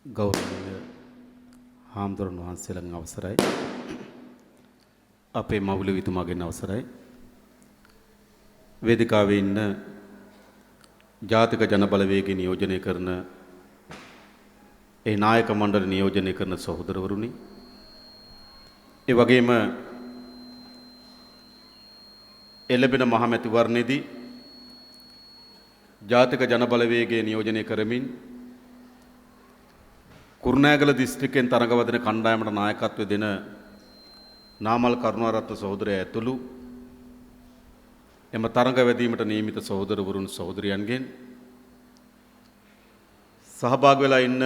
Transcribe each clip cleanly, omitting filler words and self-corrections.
ගෞරවනීය හාමුදුරන් වහන්සේලාගේ අවසරයි අපේ මවුල විතුමාගෙන් අවසරයි වේදිකාවේ ඉන්න ජාතික ජනබලවේගය නියෝජනය කරන ඒ නායක මණ්ඩල නියෝජනය කරන සහෝදරවරුනි ඒ වගේම එළඹෙන මහමැතිවරණයේදී ජාතික ජනබලවේගය නියෝජනය කරමින් කුරුණෑගල දිස්ත්‍රික්කයෙන් තරඟවදින කණ්ඩායමට නායකත්වය දෙන නාමල් කරුණාරත්න සහෝදරයා ඇතුළු එම තරඟ වැදීමට නියමිත සහෝදරවරුන් සහෝදරියන්ගෙන් සහභාගී වෙලා ඉන්න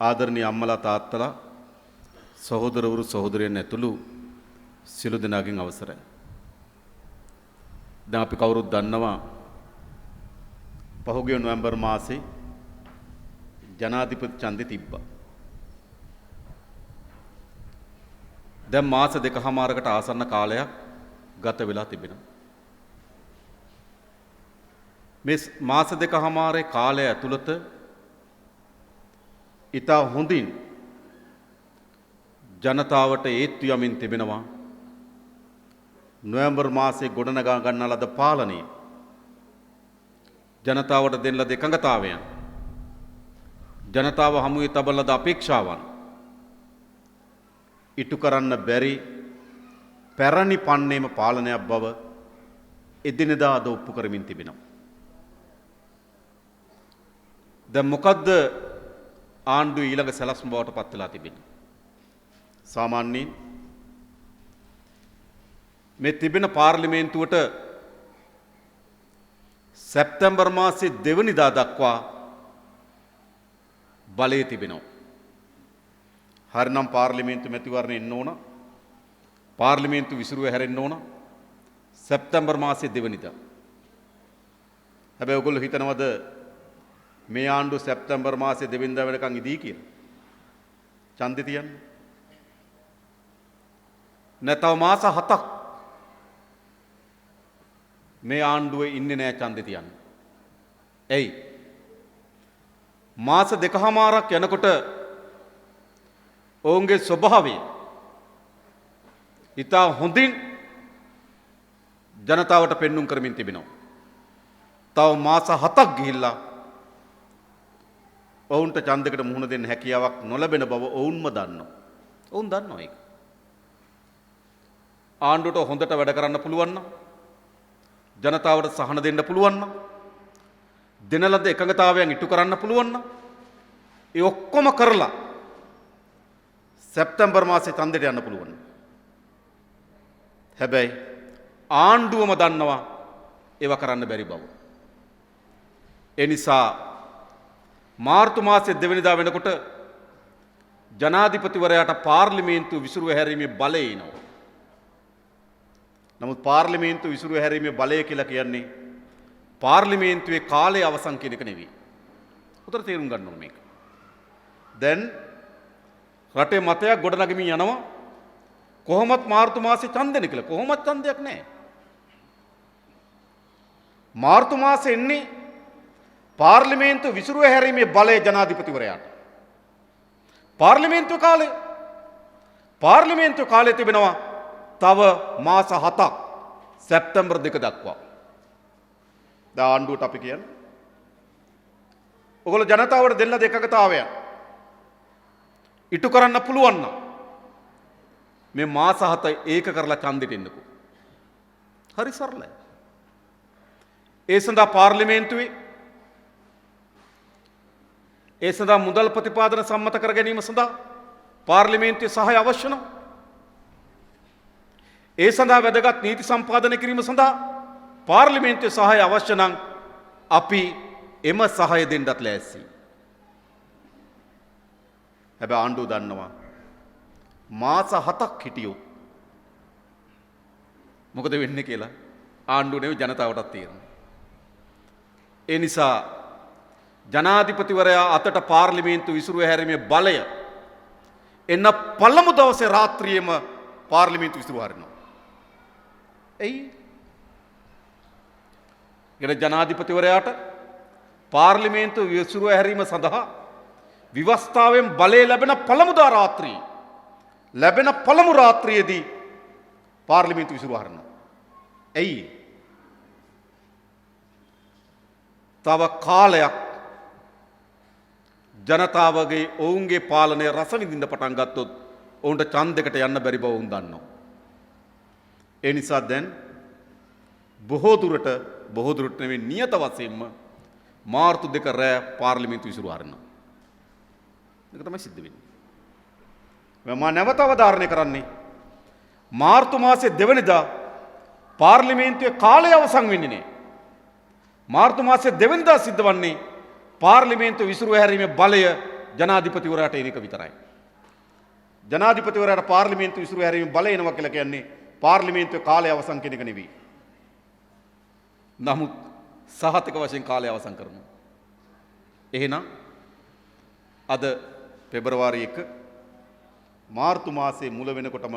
ආදරණීය අම්මලා තාත්තලා සහෝදරවරු සහෝදරියන් ඇතුළු සියලු දෙනාගෙන් අවසරයි. දැන් අපි කවුරුත් දන්නවා පහුගිය නොවැම්බර් මාසේ ජනාධිපති ඡන්දෙ තිබ්බා. දැන් මාස දෙකමාරකට ආසන්න කාලයක් ගත වෙලා තිබෙනවා. මේ මාස දෙකමාරේ කාලය ඇතුළත ඉතා හොඳින් ජනතාවට ඒත්තු යමින් තිබෙනවා නොවැම්බර් මාසයේ ගොඩනගා ගන්නා ලද පාලනය ජනතාවට දෙන ලද එකඟතාවයන් ජනතාව හමුවේ තබන ලද අපේක්ෂාවන් ඉටු කරන්න බැරි පැරණි පන්නේම පාලනයක් බව එදිනෙදා අද ඔප්පු කරමින් තිබෙනවා. දැන් මොකද්ද ආණ්ඩුවේ ඊළඟ සැලැස්ම බවට පත් වෙලා තිබෙන්නේ? සාමාන්‍යයෙන් මේ තිබෙන පාර්ලිමේන්තුවට සැප්තැම්බර් මාසයේ 2 වෙනිදා දක්වා බලය තිබෙනවා. හරිනම් පාර්ලිමේන්තු මැතිවරණය එන්න ඕන. පාර්ලිමේන්තු විසිරුව හැරෙන්න ඕන. සැප්තැම්බර් මාසයේ 2 වෙනිදා. හැබැයි ඔයගොල්ලෝ හිතනවද මේ ආණ්ඩුව සැප්තැම්බර් මාසයේ 2 වෙනිදා වෙනකන් ඉදී කියලා? ඡන්දෙ තියන්නේ. නැතව මාස 7ක් මේ ආණ්ඩුවේ ඉන්නේ නැහැ ඡන්දෙ තියන්න. එයි මාස දෙකමාරක් යනකොට ඔවුන්ගේ ස්වභාවය ඉතා හොඳින් ජනතාවට පෙන්눔 කරමින් තිබෙනවා. තව මාස 7ක් ගිහිල්ලා ඔවුන්ට ඡන්දයකට මුහුණ දෙන්න හැකියාවක් නොලැබෙන බව ඔවුන්ම දන්නවා. ඔවුන් දන්නවා ඒක. ආණ්ඩුවට හොඳට වැඩ කරන්න පුළුවන් නම් ජනතාවට සහන දෙන්න පුළුවන් නම් දෙන ලද එකඟතාවයන් ඉටු කරන්න පුළුවන් නම් ඒ ඔක්කොම කරලා සැප්තැම්බර් මාසේ ඡන්දෙට යන්න පුළුවන්. හැබැයි ආණ්ඩුවම දන්නවා ඒව කරන්න බැරි බව. ඒ නිසා මාර්තු මාසයේ 2 වෙනිදා වෙනකොට ජනාධිපතිවරයාට පාර්ලිමේන්තුව විසිරුව හැරීමේ බලය එනවා. නමුත් පාර්ලිමේන්තුව විසිරුව හැරීමේ බලය කියලා කියන්නේ පාර්ලිමේන්තුවේ කාලය අවසන් කියන එක නෙවෙයි. උතර තේරුම් ගන්න ඕනේ මේක. දැන් රටේ මතයක් ගොඩනගමින් යනවා කොහොමත් මාර්තු මාසේ ඡන්දෙන්නේ කියලා. කොහොමත් ඡන්දයක් නැහැ. මාර්තු මාසේ එන්නේ පාර්ලිමේන්තුව විසිරුව හැරීමේ බලය ජනාධිපතිවරයාට. පාර්ලිමේන්තුව කාලය තිබෙනවා තව මාස 7ක් සැප්තැම්බර් 2 දක්වා. දැන් ආණ්ඩුවට අපි කියන්නේ ඔයගොල්ලෝ ජනතාවට දෙන්න දෙකකතාවය ඉටු කරන්න පුළුවන් නම් මේ මාස 7 ඒක කරලා ඡන්දෙට එන්නකෝ. හරි සරලයි. ඒ සඳහා පාර්ලිමේන්තුවේ ඒ සඳහා මුදල් ප්‍රතිපාදන සම්මත කර ගැනීම සඳහා පාර්ලිමේන්තුවේ සහාය අවශ්‍ය නම් ඒ සඳහා වැදගත් නීති සම්පාදනය කිරීම සඳහා පාර්ලිමේන්තුවේ සහාය අවශ්‍ය නම් අපි එම සහාය දෙන්නත් ලෑස්තියි. හැබැයි ආණ්ඩුව දන්නවා මාස 7ක් හිටියොත් මොකද වෙන්නේ කියලා ආණ්ඩුව නෙවෙයි ජනතාවටත් තේරෙනවා. ඒ නිසා ජනාධිපතිවරයා අතට පාර්ලිමේන්තුව විසිරුව හැරීමේ බලය එන්න පළමු දවසේ රාත්‍රියේම පාර්ලිමේන්තුව විසිරුව හරිනවා. එයි ජනාධිපතිවරයාට පාර්ලිමේන්තුව විසිරුව හැරීම සඳහා විවස්ථාවෙන් බලය ලැබෙන පළමුදා රාත්‍රී ලැබෙන පළමු රාත්‍රියේදී පාර්ලිමේන්තු විසිරු හරිනවා. ඇයි? තව කාලයක් ජනතාවගේ ඔවුන්ගේ පාලනය රස විඳින්න පටන් ගත්තොත් ඔවුන්ට ඡන්දයකට යන්න බැරි බව ඔවුන් දන්නවා. ඒ නිසා දැන් බොහෝ දුරට නෙවෙයි නියත වශයෙන්ම මාර්තු 2 රෑ පාර්ලිමේන්තු විසිරු හරිනවා. ඒක තමයි සිද්ධ වෙන්නේ. මම නැවත අවධාරණය කරන්නේ මාර්තු මාසයේ 2 වෙනිදා පාර්ලිමේන්තුවේ කාලය අවසන් වෙන්නේ නැහැ. මාර්තු මාසයේ 2 වෙනිදා සිද්ධ වන්නේ පාර්ලිමේන්තුව විසිරු හැරීමේ බලය ජනාධිපතිවරයාට එන එක විතරයි. ජනාධිපතිවරයාට පාර්ලිමේන්තුව විසිරු හැරීමේ බලය එනවා කියලා කියන්නේ පාර්ලිමේන්තුවේ කාලය අවසන් කියන එක නෙවෙයි. නමුත් සහතික වශයෙන් කාලය අවසන් කරනවා. එහෙනම් අද පෙබරවාරි 1 මාර්තු මාසයේ මුල වෙනකොටම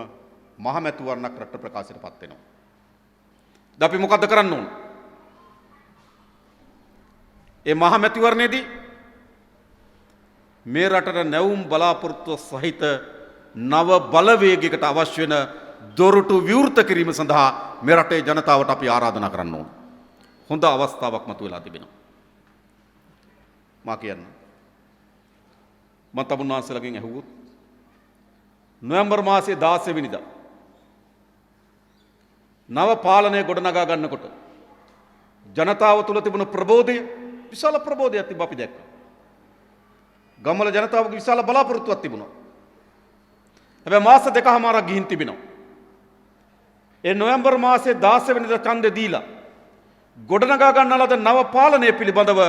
මහමැතිවරණක් රට ප්‍රකාශයටපත් වෙනවා. දැන් අපි මොකද්ද කරන්න ඕන? ඒ මහමැතිවරණයේදී මේ රටට නැවුම් බලාපොරොත්තු සහිත නව බලවේගයකට අවශ්‍ය වෙන දොරටු විවෘත කිරීම සඳහා මේ රටේ ජනතාවට අපි ආරාධනා කරන්න ඕන. හොඳ අවස්ථාවක් මතුවලා තිබෙනවා. මා කියන්නේ මම තමුන්වහන්සේලාගෙන් ඇහුවොත් නොවැම්බර් මාසයේ 16 වෙනිදා නව පාලනය ගොඩනගා ගන්නකොට ජනතාව තුළ තිබුණු ප්‍රබෝධය විශාල ප්‍රබෝධයක් තිබ්බ අපි දැක්කා. ගම්වල ජනතාවගේ විශාල බලාපොරොත්තුවක් තිබුණා. හැබැයි මාස දෙකමාරක් ගිහින් තිබෙනවා. ඒ නොවැම්බර් මාසයේ 16 වෙනිදා ඡන්දය දීලා ගොඩනගා ගන්න ලද නව පාලනය පිළිබඳව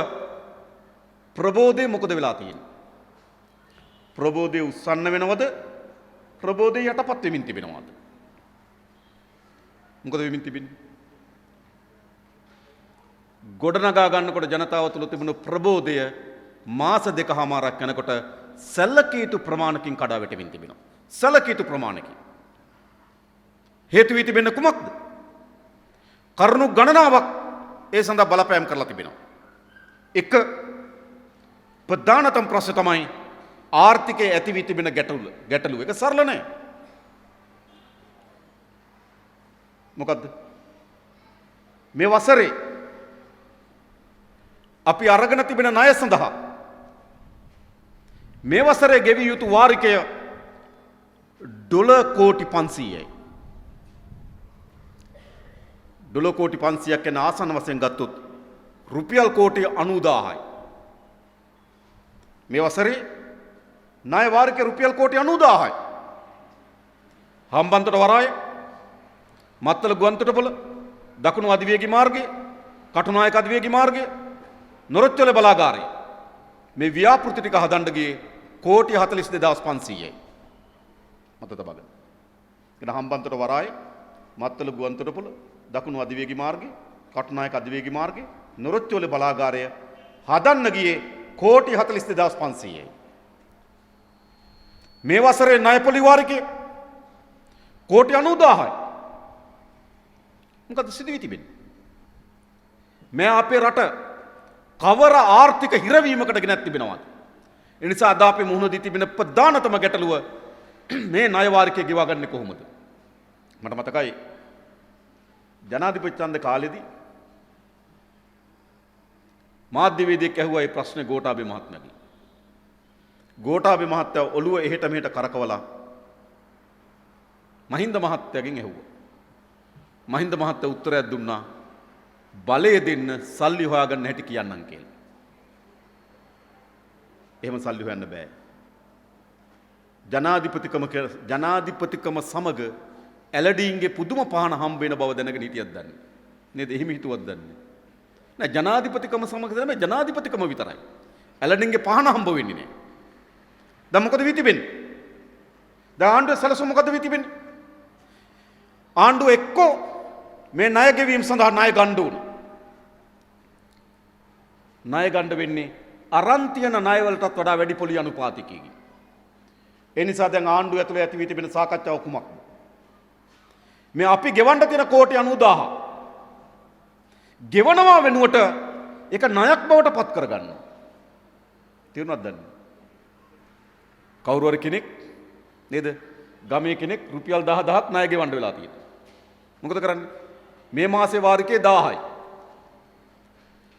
ප්‍රබෝධය මොකද වෙලා තියෙන්නේ? ප්‍රබෝධය උස්සන්න වෙනවද? ප්‍රබෝධය යටපත් වෙමින් තිබෙනවද? මොකද වෙමින් තිබෙන්නේ? ගොඩනගා ගන්නකොට ජනතාව තුළ තිබුණු ප්‍රබෝධය මාස දෙකමාරක් යනකොට සැලකිය යුතු ප්‍රමාණකින් කඩා වැටෙමින් තිබෙනවා. සැලකිය යුතු ප්‍රමාණකින්. හේතු වී තිබෙන්නේ කුමක්ද? කරුණු ගණනාවක් ඒ සඳහා බලපෑම් කරලා තිබෙනවා. එක ප්‍රධානතම ප්‍රශ්න තමයි ආර්ථිකයේ ඇති වී තිබෙන ගැටලුව. ඒක සරල නෑ. මොකද්ද? මේ වසරේ අපි අරගෙන තිබෙන ණය සඳහා මේ වසරේ ගෙවිය යුතු වාරිකය ඩොලර් කෝටි 500යි. ඩොලර් කෝටි 500ක් යන ආසන්න වශයෙන් ගත්තොත් රුපියල් කෝටි 90000යි. මේ වසරේ ණය වාරිකය රුපියල් කෝටි 90000යි. හම්බන්තොට වරාය, මත්තල ගුවන්තොටුපොළ, දකුණු අධිවේගී මාර්ගය, කටුනායක අධිවේගී මාර්ගය, නොරොච්චොල බලාගාරය මේ ව්‍යාපෘති ටික හදන්න ගියේ කෝටි 42500යි. මත තබගන්න. එන හම්බන්තොට වරාය, මත්තල ගුවන්තොටුපොළ, දකුණු අධිවේගී මාර්ගය, කටුනායක අධිවේගී මාර්ගය, නොරොච්චොල බලාගාරය හදන්න ගියේ කෝටි 42500යි. මේ වසරේ ණය පොලි වාරිකය කෝටි 90000යි. මොකද සිදු වී තිබෙන්නේ? මේ අපේ රට කවර ආර්ථික හිරවීමකට ගෙනත් තිබෙනවද? ඒ නිසා අද අපි මුහුණ දී තිබෙන ප්‍රධානතම ගැටලුව මේ ණය වාරිකය ගෙවා ගන්නේ කොහොමද? මට මතකයි ජනාධිපති ඡන්ද කාලෙදී මාධ්‍යවේදියෙක් ඇහුවා මේ ප්‍රශ්නේ ගෝඨාභය මහත්මයාගෙන්. ගෝඨාභය මහත්තයා ඔළුව එහෙට මෙහෙට කරකවලා මහින්ද මහත්තයාගෙන් ඇහුවා. මහින්ද මහත්තයා උත්තරයක් දුන්නා බලය දෙන්න සල්ලි හොයාගන්න හැටි කියන්නම් කියලා. එහෙම සල්ලි හොයන්න බෑ. ජනාධිපතිකම සමග ඇලඩීන්ගේ පුදුම පහන හම්බ වෙන බව දැනගෙන හිටියත් දන්නේ. නේද? එහෙම හිතුවත් දන්නේ. නෑ ජනාධිපතිකම සමග තමයි ජනාධිපතිකම විතරයි. ඇලඩීන්ගේ පහන හම්බ වෙන්නේ නෑ. දැන් මොකද වී තිබෙන්නේ? දැන් ආණ්ඩුවේ සැලසුම මොකද වී තිබෙන්නේ? ආණ්ඩුව එක්කෝ මේ ණය ගෙවීම සඳහා ණය ගන්න ඕන. ණය ගන්න වෙන්නේ අරන් තියෙන ණය වලටත් වඩා වැඩි පොලි අනුපාතිකයකින්. ඒ නිසා දැන් ආණ්ඩුව ඇතුලේ ඇති වී තිබෙන සාකච්ඡාව කුමක්ද? මේ අපි ගෙවන්න තියෙන කෝටි 90000 ගෙවනවා වෙනුවට ඒක ණයක් බවට පත් කරගන්නවා. තේරුණාද දැන්? කවුරු හරි කෙනෙක් නේද? ගමේ කෙනෙක් රුපියල් 10000ක් ණය ගෙවන්න වෙලා තියෙනවා. මොකද කරන්නේ? මේ මාසේ වාරිකේ 1000යි.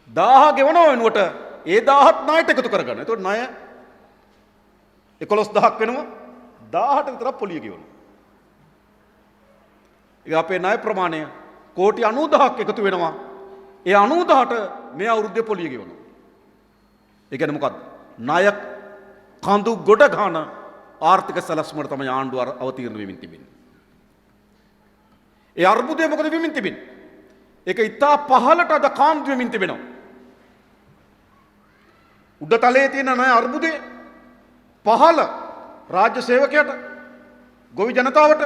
1000 ගෙවනවා වෙනුවට ඒ 1000ත් ණයට එකතු කරගන්න. එතකොට ණය 11000ක් වෙනවා. 1000ට විතරක් පොලිය ගෙවනවා. ඒක අපේ ණය ප්‍රමාණය කෝටි 90000ක් එකතු වෙනවා. ඒ 90000ට මේ අවුරුද්දේ පොලිය ගෙවනවා. ඒ කියන්නේ මොකද්ද? ණය කඳු ගොඩ ගන්න ආර්ථික සැලැස්මට තමයි ආණ්ඩුව අවතීර්ණ වෙමින් තිබෙන්නේ. ඒ අර්බුදය මොකද වෙමින් තිබෙන්නේ? ඒක ඉතා පහළට අද කාන්දු වෙමින් තිබෙනවා. උඩ තලයේ තියෙන ණය අර්බුදය පහළ රාජ්‍ය සේවකයට, ගොවි ජනතාවට,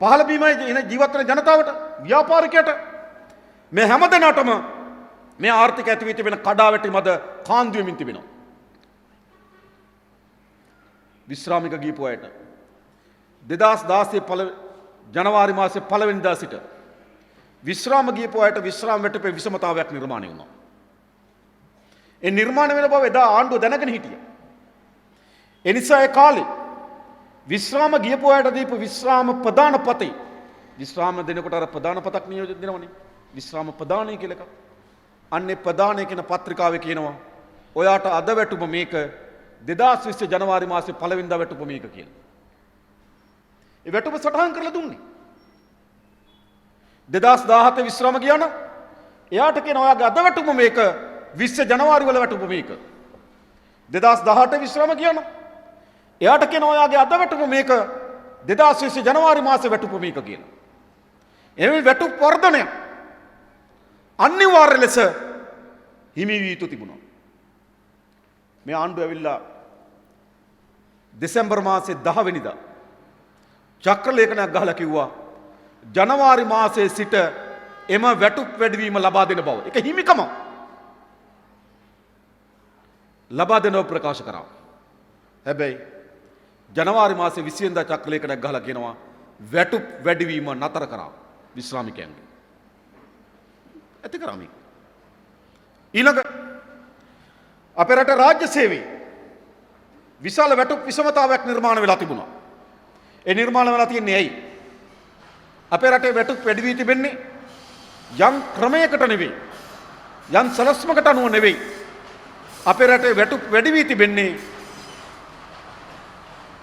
පහළ බීමේ ජීවත් වෙන ජනතාවට, ව්‍යාපාරිකයට මේ හැම දෙනාටම මේ ආර්ථික ඇති වී තිබෙන කඩාවැටීම අද කාන්දු වෙමින් තිබෙනවා. විශ්‍රාමික ගිහපු අයට 2016 ජනවාරි මාසේ 1 වෙනිදා සිට විශ්‍රාම ගිහපු අයට විශ්‍රාම වැටුපේ විෂමතාවයක් නිර්මාණය වුණා. ඒ නිර්මාණය වෙන බව එදා ආණ්ඩුව දැනගෙන හිටියා. ඒ නිසා ඒ කාලේ විශ්‍රාම ගිහපු අයට දීපු විශ්‍රාම ප්‍රදානපතේ විශ්‍රාම දෙනකොට අර ප්‍රදානපතක් නියෝජිත දෙනවනේ. විශ්‍රාම ප්‍රදානය කියලා එකක්. අන්නේ ප්‍රදානය කියන පත්‍රිකාවේ කියනවා ඔයාට අද වැටුප මේක 2020 ජනවාරි මාසේ 1 වෙනිදා වැටුප මේක කියලා. ඒ වැටුප සටහන් කරලා දුන්නේ. 2017 විශ්‍රාම ගියා නම් එයාට කියන ඔයාගේ අද වැටුප මේක 20 ජනවාරි වල වැටුප මේක. 2018 විශ්‍රාම ගියා නම් එයාට කියන ඔයාගේ අද වැටුප මේක 2020 ජනවාරි මාසේ වැටුප මේක කියලා. එමේ වැටුප වර්ධනය අනිවාර්ය ලෙස හිමි වී යුතු තිබුණා. මේ ආණ්ඩුව ඇවිල්ලා දෙසැම්බර් මාසේ 10 වෙනිදා චක්‍රලේඛනයක් ගහලා කිව්වා ජනවාරි මාසයේ සිට එම වැටුප් වැඩිවීම ලබා දෙන බව. ඒක හිමිකම ලබා දෙනව ප්‍රකාශ කරා. හැබැයි ජනවාරි මාසේ 20 වෙනිදා චක්‍රලේඛනයක් ගහලා කියනවා වැටුප් වැඩිවීම නතර කරා විශ්‍රාමිකයන්ගේ. ඇති කරා මේක. ඊළඟ අපේ රට රාජ්‍ය සේවයේ විශාල වැටුප් විෂමතාවයක් නිර්මාණය වෙලා තිබුණා. ඒ නිර්මාණය වෙලා තියන්නේ ඇයි? අපේ රටේ වැටුප් වැඩි වී තිබෙන්නේ යම් ක්‍රමයකට නෙවෙයි. යම් සලස්මකට අනුව නෙවෙයි. අපේ රටේ වැටුප් වැඩි වී තිබෙන්නේ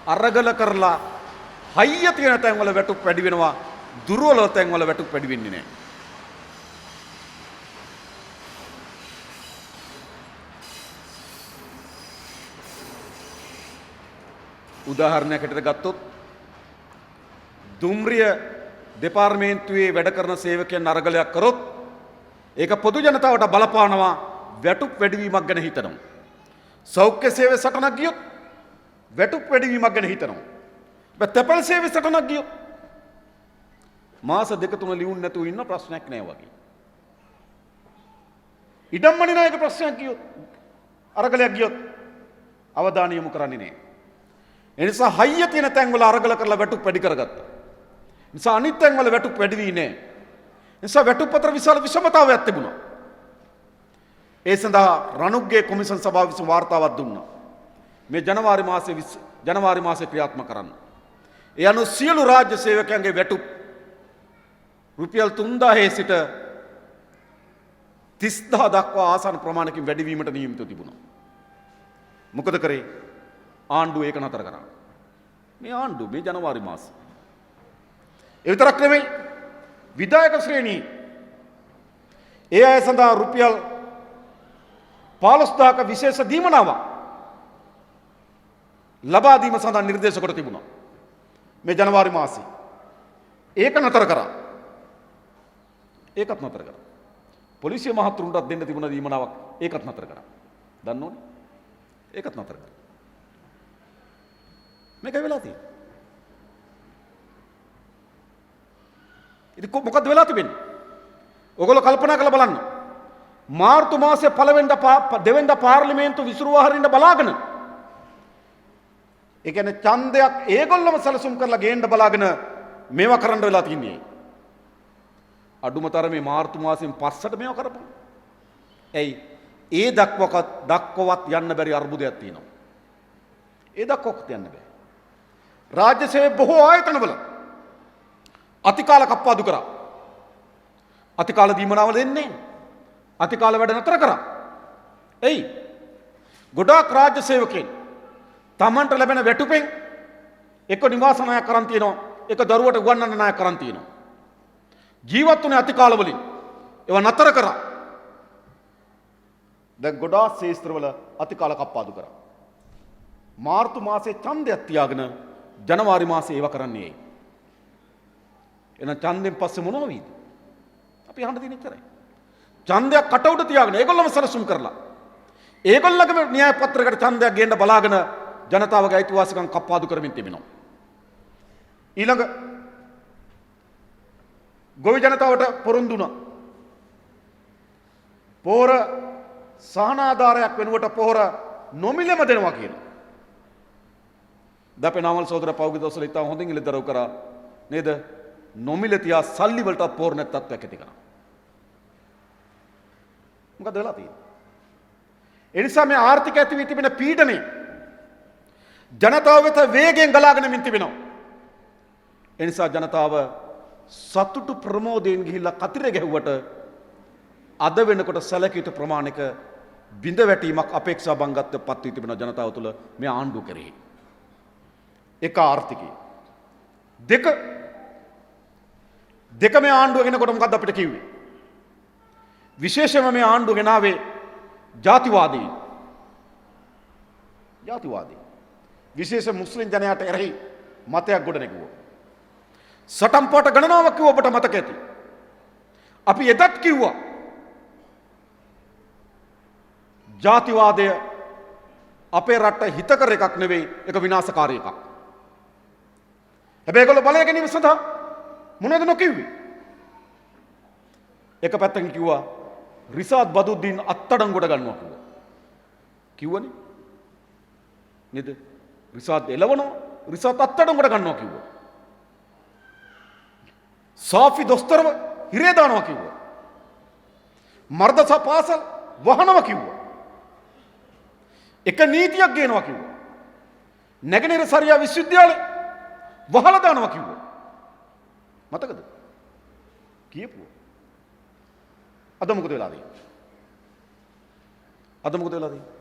අරගල කරලා හයිය තියෙන තැන්වල වැටුප් වැඩි වෙනවා. දුර්වල තැන්වල වැටුප් වැඩි වෙන්නේ නැහැ. උදාහරණයකට ගත්තොත් දුම්රිය දෙපාර්තමේන්තුවේ වැඩ කරන සේවකයන් අරගලයක් කරොත් ඒක පොදු ජනතාවට බලපානවා වැටුප් වැඩිවීමක් ගැන හිතනවා. සෞඛ්‍ය සේවය සටනක් ගියොත් වැටුප් වැඩිවීමක් ගැන හිතනවා. තැපැල් සේවය සටනක් ගියොත් මාස 2-3 ලියුම් නැතුව ඉන්න ප්‍රශ්නයක් නෑ වගේ. ඉඩම් මනිනායක ප්‍රශ්නයක් ගියොත් අරගලයක් ගියොත් අවධානය යොමු කරන්නේ නෑ. එනිසා හයිය තියෙන තැන්වල අරගල කරලා වැටුප් වැඩි කරගත්තා. නිසා අනිත් තැන්වල වැටුප් වැඩි වී නෑ. නිසා වැටුප් අතර විශාල විෂමතාවයක් තිබුණා. ඒ සඳහා රණුග්ගේ කොමිෂන් සභාව විසින් වාර්තාවක් දුන්නා. මේ ජනවාරි මාසේ ක්‍රියාත්මක කරන්න. ඒ අනුව සියලු රාජ්‍ය සේවකයන්ගේ වැටුප් රුපියල් 3000 සිට 30000 දක්වා ආසන්න ප්‍රමාණයකින් වැඩිවීමට නියමිතව තිබුණා. මොකද කරේ? ආණ්ඩුව ඒක නතර කරා. මේ ආණ්ඩුව මේ ජනවාරි මාසේ. ඒ විතරක් නෙමෙයි විධායක ශ්‍රේණියේ ඒ අය සඳහා රුපියල් 15000ක විශේෂ දීමනාවක් ලබා දීම සඳහා නිර්දේශ කොට තිබුණා. මේ ජනවාරි මාසේ. ඒක නතර කරා. ඒකත් නතර කරා. පොලිසිය මහතුරුන්ටත් දෙන්න තිබුණ දීමනාවක් ඒකත් නතර කරා. දන්නවනේ? ඒකත් නතර කරා. මේක වෙලා තියෙන්නේ. ඉතින් මොකද්ද වෙලා තිබෙන්නේ? ඔයගොල්ලෝ කල්පනා කරලා බලන්න. මාර්තු මාසයේ 1 වෙනිදා 2 වෙනිදා පාර්ලිමේන්තුව විසිරුවා හරින්න බලාගෙන. ඒ කියන්නේ ඡන්දයක් ඒගොල්ලොම සැලසුම් කරලා ගේන්න බලාගෙන මේවා කරන්න වෙලා තින්නේ. අඩුමතරමේ මාර්තු මාසයෙන් පස්සට මේවා කරපන්. ඇයි? ඒ දක්වවත් යන්න බැරි අර්බුදයක් තියෙනවා. ඒ දක්වකට යන්න බෑ. රාජ්‍ය සේවය බොහෝ ආයතනවල අතිකාල කප්පාදු කරා. අතිකාල දීමනාව දෙන්නේ නැහැ. අතිකාල වැඩ නතර කරා. එයි ගොඩාක් රාජ්‍ය සේවකයන් තමන්ට ලැබෙන වැටුපෙන් එක නිවාස ණයක් කරන් තියෙනවා, එක දරුවට උගන්වන්න ණයක් කරන් තියෙනවා. ජීවත් වුණේ අතිකාල වලින්. ඒවා නතර කරා. දැන් ගොඩාක් ශේස්ත්‍රවල අතිකාල කප්පාදු කරා. මාර්තු මාසයේ ඡන්දයක් තියාගෙන ජනවාරි මාසයේ ඒවා කරන්නේ ඇයි? එහෙනම් ඡන්දෙන් පස්සේ මොනව වෙයිද? අපි අහන්න තියෙන ඉතරයි. ඡන්දයක් කට උඩ තියාගෙන ඒගොල්ලම සැලසුම් කරලා ඒගොල්ලගේ න්‍යාය පත්‍රයකට ඡන්දයක් ගේන්න බලාගෙන ජනතාවගේ අයිතිවාසිකම් කප්පාදු කරමින් තිබෙනවා. ඊළඟ ගොවි ජනතාවට පොරොන්දු වුණා. පොහොර සහනාධාරයක් වෙනුවට පොහොර නොමිලෙම දෙනවා කියලා. දපේ නාමල් සහෝදර පෞද්ගලික දවසල ඉතාම හොඳින් ඉලදරව් කරා නේද? නොමිල තියා සල්ලි වලටත් පොහොර නැත් තත්ත්වයක් ඇති කරා. මොකද වෙලා තියෙන්නේ? ඒ නිසා මේ ආර්ථික ඇති වී තිබෙන පීඩනය ජනතාව වෙත වේගයෙන් ගලාගෙන මින් තිබෙනවා. ඒ නිසා ජනතාව සතුටු ප්‍රමෝදයෙන් ගිහිල්ලා කතිරේ ගැහුවට අද වෙනකොට සැලකිත ප්‍රමාණික බිඳ වැටීමක් අපේක්ෂා බංගත්වයට පත් වී තිබෙන ජනතාව තුළ මේ ආණ්ඩුව කෙරෙහි. එක ආර්ථිකය. දෙක මේ ආණ්ඩුව ගෙනකොට මොකද්ද අපිට කිව්වේ? විශේෂයෙන්ම මේ ආණ්ඩුව ගෙනාවේ ජාතිවාදී. විශේෂ මුස්ලිම් ජනයාට එරෙහි මතයක් ගොඩ නැගුවා. සටන් පාට ගණනාවක් කිව්ව ඔබට මතක ඇති. අපි එදත් කිව්වා ජාතිවාදය අපේ රට හිතකර එකක් නෙවෙයි, ඒක විනාශකාරී එකක්. හැබැයි ඒගොල්ලෝ බලය ගැනීම සඳහා මොනවද නොකිව්වේ? එක පැත්තකින් කිව්වා රිසාද් බදුද්දීන් අත්අඩංගුවට ගන්නවා කිව්වා. කිව්වනේ නේද? රිසාද් එළවනවා, රිසාද් අත්අඩංගුවට ගන්නවා කිව්වා. සාෆි දොස්තරව හිරේ දානවා කිව්වා. මර්දසා පාසල් වහනවා කිව්වා. එක නීතියක් ගේනවා කිව්වා. නැගෙනහිර සරියා විශ්වවිද්‍යාලය වහලා දානවා කිව්වා. මතකද? කියපුවා. අද මොකද වෙලා තියෙන්නේ?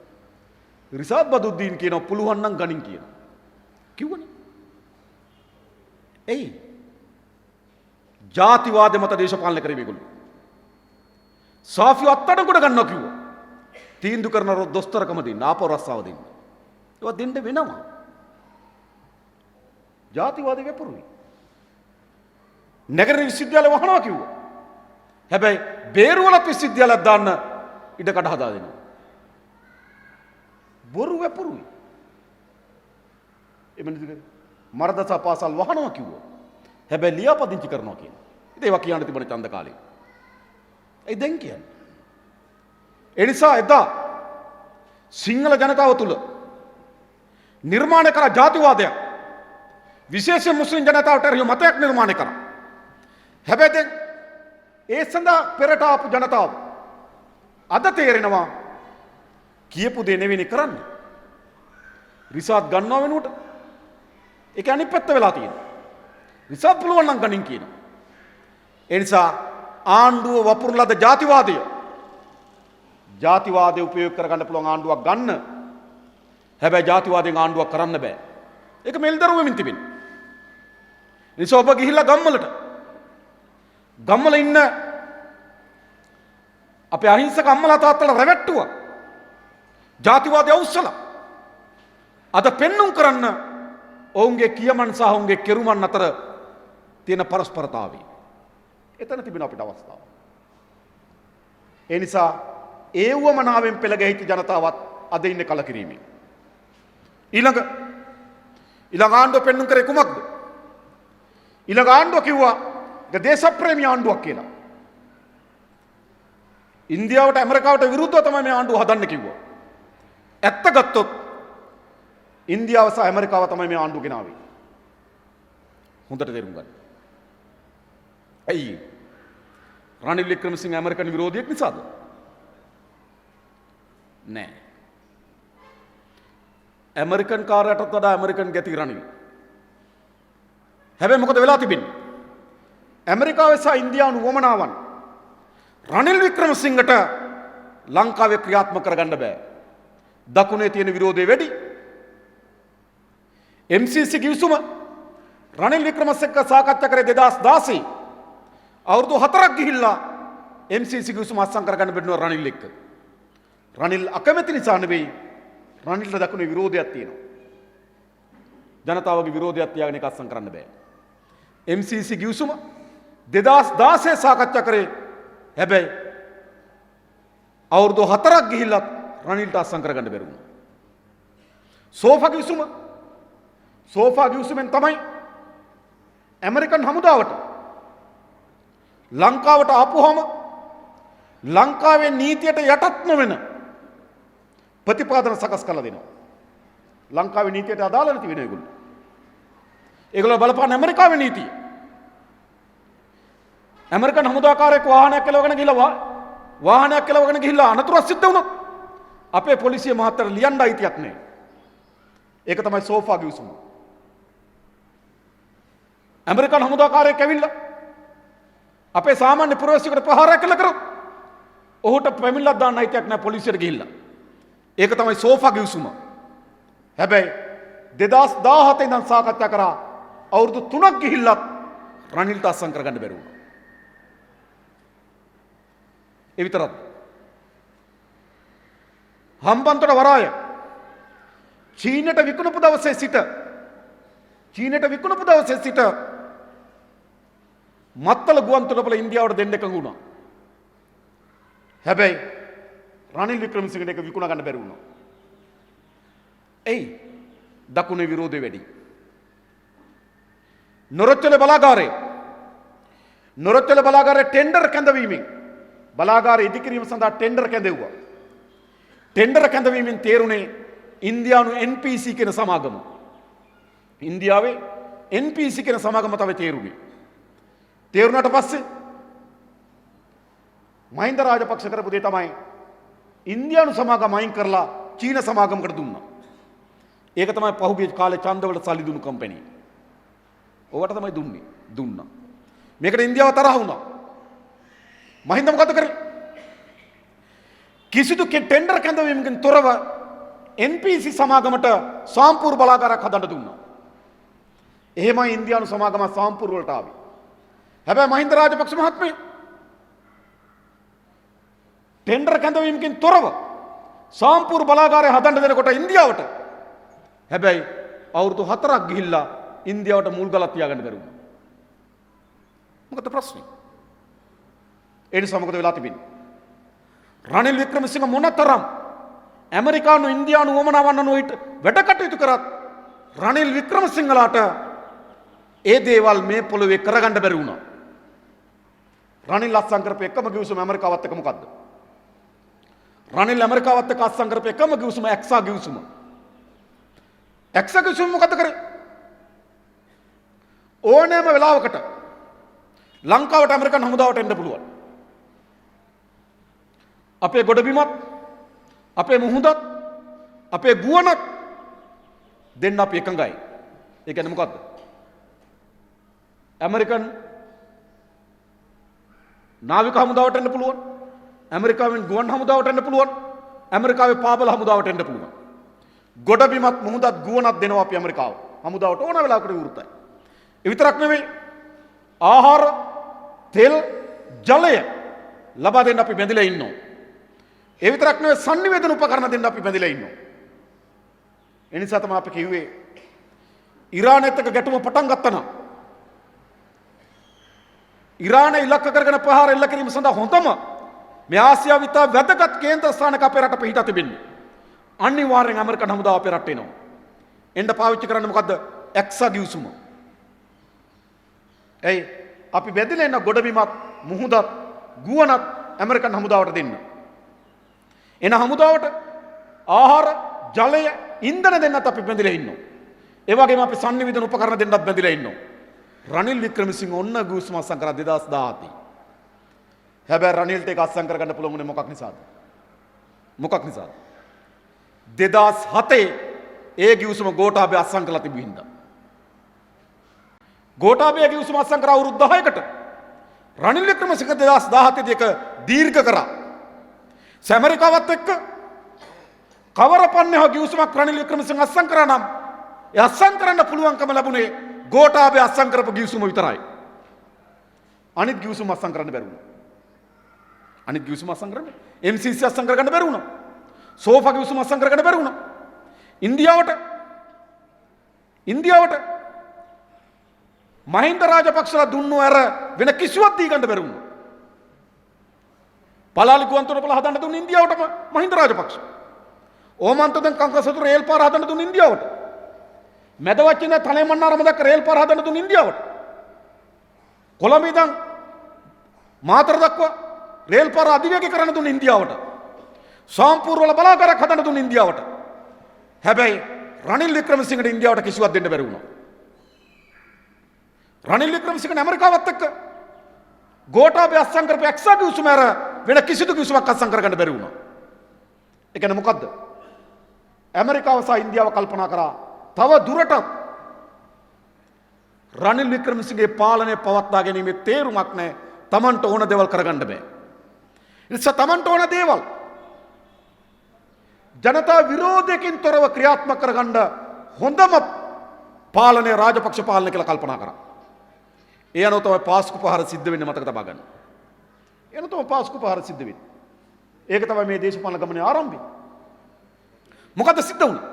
රිසාද් බදුද්දීන් කියනවා පුළුවන් නම් ගනින් කියනවා. කිව්වනේ. එයි ජාතිවාද මත දේශපාලනය කරේ මේගොල්ලෝ. සාෆිය අත්අඩංගුවට ගන්නවා කිව්වා. තීන්දුව කරන දොස්තරකම දෙන්න, ආපහු රස්සාව දෙන්න. ඒවා දෙන්න වෙනවා. ජාතිවාදී වෙපරුයි. නගර විශ්වවිද්‍යාලය වහනවා කිව්වා. හැබැයි බේරුවලත් විශ්වවිද්‍යාලයක් දාන්න ඉඩ කඩ හදා දෙනවා. බොරු වෙපරුයි. එමණිද මර්දසා පාසල් වහනවා කිව්වා. හැබැයි ලියාපදිංචි කරනවා කියනවා. ඉතින් ඒවා කියන්න තිබුණේ ඡන්ද කාලේ. ඒ දැන් කියන්නේ. ඒ නිසා එදා සිංහල ජනතාව තුළ නිර්මාණය කර ජාතිවාදයක් විශේෂයෙන් මුස්ලිම් ජනතාවට එරෙහිව මතයක් නිර්මාණය කරා. හැබැයි දැන් ඒ සඳහා පෙරට ආපු ජනතාව අද තේරෙනවා කියපු දේ නෙවෙයි කරන්නේ. රිසාද් ගන්නවා වෙනුවට ඒක අනිත් පැත්ත වෙලා තියෙනවා. රිසාද් පුළුවන් නම් ගනින් කියනවා. ඒ නිසා ආණ්ඩුව වපුරන ලද ජාතිවාදය උපයෝග කරගන්න පුළුවන් ආණ්ඩුවක් ගන්න. හැබැයි ජාතිවාදයෙන් ආණ්ඩුවක් කරන්න බෑ. ඒක මෙල්දරුව වෙමින් තිබෙනවා. ඒ නිසා ඔබ ගිහිල්ලා ගම්වල ඉන්න අපේ අහිංසක අම්මලා තාත්තලා රැවට්ටුවා. ජාතිවාදය අවුස්සලා. අද පෙන්눔 කරන්න ඔවුන්ගේ කියමන් සහ ඔවුන්ගේ කෙරුමන් අතර තියෙන පරස්පරතාවය. එතන තිබෙන අපිට අවස්ථාව. ඒ නිසා ඒවමනාවෙන් පෙළ ගැහිච්ච ජනතාවත් අද ඉන්නේ කලකිරීමෙන්. ඊළඟ ආණ්ඩුව පෙන්눔 කරේ කුමක්ද? ඊළඟ ආණ්ඩුව කිව්වා දේශප්‍රේමී ආණ්ඩුවක් කියලා. ඉන්දියාවට ඇමරිකාවට විරුද්ධව තමයි මේ ආණ්ඩුව හදන්න කිව්වා. ඇත්ත ගත්තොත් ඉන්දියාව සහ ඇමරිකාව තමයි මේ ආණ්ඩුව ගෙනාවේ. හොඳට තේරුම් ගන්න. ඇයි? රනිල් වික්‍රමසිංහ ඇමරිකන් විරෝධියෙක් නිසාද? නෑ. ඇමරිකන් කාරයටත් වඩා ඇමරිකන් ගැති රනිල්. හැබැයි මොකද වෙලා තිබෙන්නේ? ඇමරිකාවේ සහ ඉන්දියානු වමනාවන් රනිල් වික්‍රමසිංහට ලංකාවේ ක්‍රියාත්මක කරගන්න බෑ. දකුණේ තියෙන විරෝධය වැඩි. MCC කිවිසුම රනිල් වික්‍රමසිංහ සාකච්ඡා කරේ 2016 අවුරුදු 4ක් ගිහිල්ලා MCC කිවිසුම අත්සන් කරගන්න බැරිනවා රනිල් එක්ක. රනිල් අකමැති නිසා නෙවෙයි, රනිල්ට දකුණේ විරෝධයක් තියෙනවා. ජනතාවගේ විරෝධයක් තියාගෙන ඒක අත්සන් කරන්න බෑ. MCC කිවිසුම 2016 සාකච්ඡා කරේ. හැබැයි අවුරුදු 4ක් ගිහිල්ලා රනිල්ට අත්සන් කරගන්න බැරි වුණා. සෝෆා කිවිසුමෙන් තමයි ඇමරිකන් හමුදාවට ලංකාවට ආපුවම ලංකාවේ නීතියට යටත් නොවන ප්‍රතිපාදන සකස් කරලා දෙනවා. ලංකාවේ නීතියට අදාළ නැති වෙන ඒගොල්ලෝ. ඒගොල්ලෝ බලපාන ඇමරිකාවේ නීතිය. ඇමරිකන් හමුදාකාරයෙක් වාහනයක් කෙලවගෙන ගිහිල්ලා අනතුරක් සිද්ධ වුණොත් අපේ පොලිසිය මහත්තයාට ලියන්න අයිතියක් නැහැ. ඒක තමයි සෝෆා කිවිසුම. ඇමරිකන් හමුදාකාරයෙක් ඇවිල්ලා අපේ සාමාන්‍ය පුරවැසියෙකුට ප්‍රහාරයක් කළ කරොත් ඔහුට පැමිණිල්ලක් දාන්න අයිතියක් නැහැ පොලිසියට ගිහිල්ලා. ඒක තමයි සෝෆා කිවිසුම. හැබැයි 2017 ඉඳන් සාකච්ඡා කරා අවුරුදු 3ක් ගිහිල්ලත් රනිල්ට අත්සන් කරගන්න බැරි වුණා. ඒ විතරක්. හම්බන්තොට වරාය චීනට විකුණපු දවසේ සිට මත්තල ගුවන්තොටුපළ ඉන්දියාවට දෙන්න එකඟ වුණා. හැබැයි රනිල් වික්‍රමසිංහට ඒක විකුණ ගන්න බැරි වුණා. එයි දකුණේ විරෝධය වැඩි. නොරොච්චල බලාගාරයේ ටෙන්ඩර් කැඳවීමෙන් බලාගාර ඉදිකිරීම සඳහා ටෙන්ඩර් කැඳෙව්වා. ටෙන්ඩර් කැඳවීමෙන් තේරුණේ ඉන්දියානු NPC කියන සමාගම. ඉන්දියාවේ NPC කියන සමාගම තමයි තේරුණේ. තේරුණාට පස්සේ මහින්ද රාජපක්ෂ කරපු දේ තමයි ඉන්දියානු සමාගම අයින් කරලා චීන සමාගමකට දුන්නා. ඒක තමයි පහුගිය කාලේ ඡන්දවල සල්ලි දුන්නු කම්පැනි. ඕවට තමයි දුන්නා. මේකට ඉන්දියාව තරහ වුණා. මහින්ද මොකද කරේ? කිසිදු ටෙන්ඩර් කැඳවීමකින් තොරව NPC සමාගමට සාම්පූර් බලාගාරයක් හදන්න දුන්නා. එහෙමයි ඉන්දියානු සමාගම සාම්පූර් වලට ආවේ. හැබැයි මහින්ද රාජපක්ෂ මහත්මයා ටෙන්ඩර් කැඳවීමකින් තොරව සාම්පූර් බලාගාරය හදන්න දෙනකොට ඉන්දියාවට හැබැයි අවුරුදු 4ක් ගිහිල්ලා ඉන්දියාවට මුල් ගලක් තියාගන්න බැරි වුණා. මොකද ප්‍රශ්නේ? ඒ නිසා මොකද වෙලා තිබෙන්නේ? රනිල් වික්‍රමසිංහ මොනතරම් ඇමරිකානු ඉන්දියානු වමනාවන් අනුව වැඩ කටයුතු කරත් රනිල් වික්‍රමසිංහලාට ඒ දේවල් මේ පොළොවේ කරගන්න බැරි වුණා. රනිල් අත්සන් කරපු එකම කිවිසුම ඇමරිකාවත් එක්ක මොකද්ද? රනිල් ඇමරිකාවත් එක්ක අත්සන් කරපු එකම කිවිසුම එක්සා කිවිසුම. එක්සා කිවිසුම මොකද කරේ? ඕනෑම වෙලාවකට ලංකාවට ඇමරිකන් හමුදාවට එන්න පුළුවන්. අපේ ගොඩබිමත් අපේ මුහුදත් අපේ ගුවනත් දෙන්න අපි එකඟයි. ඒ කියන්නේ මොකද්ද? ඇමරිකන් නාවික හමුදාවට එන්න පුළුවන්. ඇමරිකාවෙන් ගුවන් හමුදාවට එන්න පුළුවන්. ඇමරිකාවේ පාබල හමුදාවට එන්න පුළුවන්. ගොඩබිමත් මුහුදත් ගුවනත් දෙනවා අපි ඇමරිකාව. හමුදාවට ඕන වෙලාවකට විවෘතයි. ඒ විතරක් නෙවෙයි ආහාර, තෙල්, ජලය ලබා දෙන්න අපි බැඳිලා ඉන්නවා. ඒ විතරක් නෙවෙයි sannivedana උපකරණ දෙන්න අපි බැඳිලා ඉන්නවා. ඒ නිසා තමයි අපි කිව්වේ ඉරානයත් එක්ක ගැටුම පටන් ගත්තා නම් ඉරානය ඉලක්ක කරගෙන ප්‍රහාර එල්ල කිරීම සඳහා හොඳම මේ ආසියාව විතර වැදගත් කේන්ද්‍ර ස්ථානක අපේ රට පිහිටා තිබෙන්නේ. අනිවාර්යෙන් ඇමරිකන් හමුදාව අපේ රටට එනවා. එන්න පාවිච්චි කරන්නේ මොකද්ද? එක්සා ගිවිසුම. එයි අපි බැඳිලා ඉන්න ගොඩබිමත් මුහුදත් ගුවනත් ඇමරිකන් හමුදාවට දෙන්න. එන හමුදාවට ආහාර, ජලය, ඉන්ධන දෙන්නත් අපි බැඳිලා ඉන්නවා. ඒ වගේම අපි sannivedana උපකරණ දෙන්නත් බැඳිලා ඉන්නවා. රනිල් වික්‍රමසිංහ ඔන්න ගිවිසුම අත්සන් කරා 2017. හැබැයි රනිල්ට ඒක අත්සන් කරගන්න පුළුවන් උනේ මොකක් නිසාද? 2007 ඒ ගිවිසුම ගෝඨාභය අත්සන් කළා තිබු හින්දා. ගෝඨාභය ගිවිසුම අත්සන් කර අවුරුදු 10කට රනිල් වික්‍රමසිංහ 2017 දී එක දීර්ඝ කරා. ඇමරිකාවත් එක්ක කවරපන්නේ ගිවිසුමක් රනිල් වික්‍රමසිංහ අත්සන් කරා නම් ඒ අත්සන් කරන්න පුළුවන්කම ලැබුණේ ගෝඨාභය අත්සන් කරපු ගිවිසුම විතරයි. අනිත් ගිවිසුම අත්සන් කරන්න බැරි වුණා. අනිත් ගිවිසුම අත්සන් කරන්න MCC අත්සන් කරගන්න බැරි වුණා. සෝෆා ගිවිසුම අත්සන් කරගන්න බැරි වුණා. ඉන්දියාවට මහින්ද රාජපක්ෂලා දුන්නු ඇර වෙන කිසිවක් දී ගන්න බැරි වුණා. පලාලි ගුවන්තොටුපළ හදන්න දුන්න ඉන්දියාවටම මහින්ද රාජපක්ෂ. ඕමන්තෙන් කංකසතු රේල් පාර හදන්න දුන්න ඉන්දියාවට. මැදවච්චින තලෙමන්නාරම දක්වා රේල් පාර හදන්න දුන්න ඉන්දියාවට. කොළඹ ඉඳන් මාතර දක්වා රේල් පාර අධිවේගී කරන්න දුන්න ඉන්දියාවට. සාම්පූර් වල බලාගාරයක් හදන්න දුන්න ඉන්දියාවට. හැබැයි රනිල් වික්‍රමසිංහට ඉන්දියාවට කිසිවක් දෙන්න බැරි වුණා. රනිල් වික්‍රමසිංහ ඇමරිකාවත් එක්ක ගෝඨාභය අත්සන් කරපු එක්සා ගිවිසුම ඇර වෙන කිසිදු ගිවිසුමක් අත්සන් කරගන්න බැරි වුණා. ඒ කියන්නේ මොකද්ද? ඇමරිකාව සහ ඉන්දියාව කල්පනා කරා තව දුරටත් රනිල් වික්‍රමසිංහගේ පාලනය පවත්වා ගැනීමේ තේරුමක් නැහැ. Tamanට ඕන දේවල් කරගන්න බෑ. ඒ නිසා Tamanට ඕන දේවල් ජනතා විරෝධයකින් තොරව ක්‍රියාත්මක කරගන්න හොඳම පාලනය රාජපක්ෂ පාලනය කියලා කල්පනා කරා. ඒ අනුව තමයි පාස්කු පහර සිද්ධ වෙන්නේ මතක තබා ගන්න. ඒ අනුව තමයි පාස්කු පහර සිද්ධ වෙන්නේ. ඒක තමයි මේ දේශපාලන ගමනේ ආරම්භය. මොකද සිද්ධ වුණේ?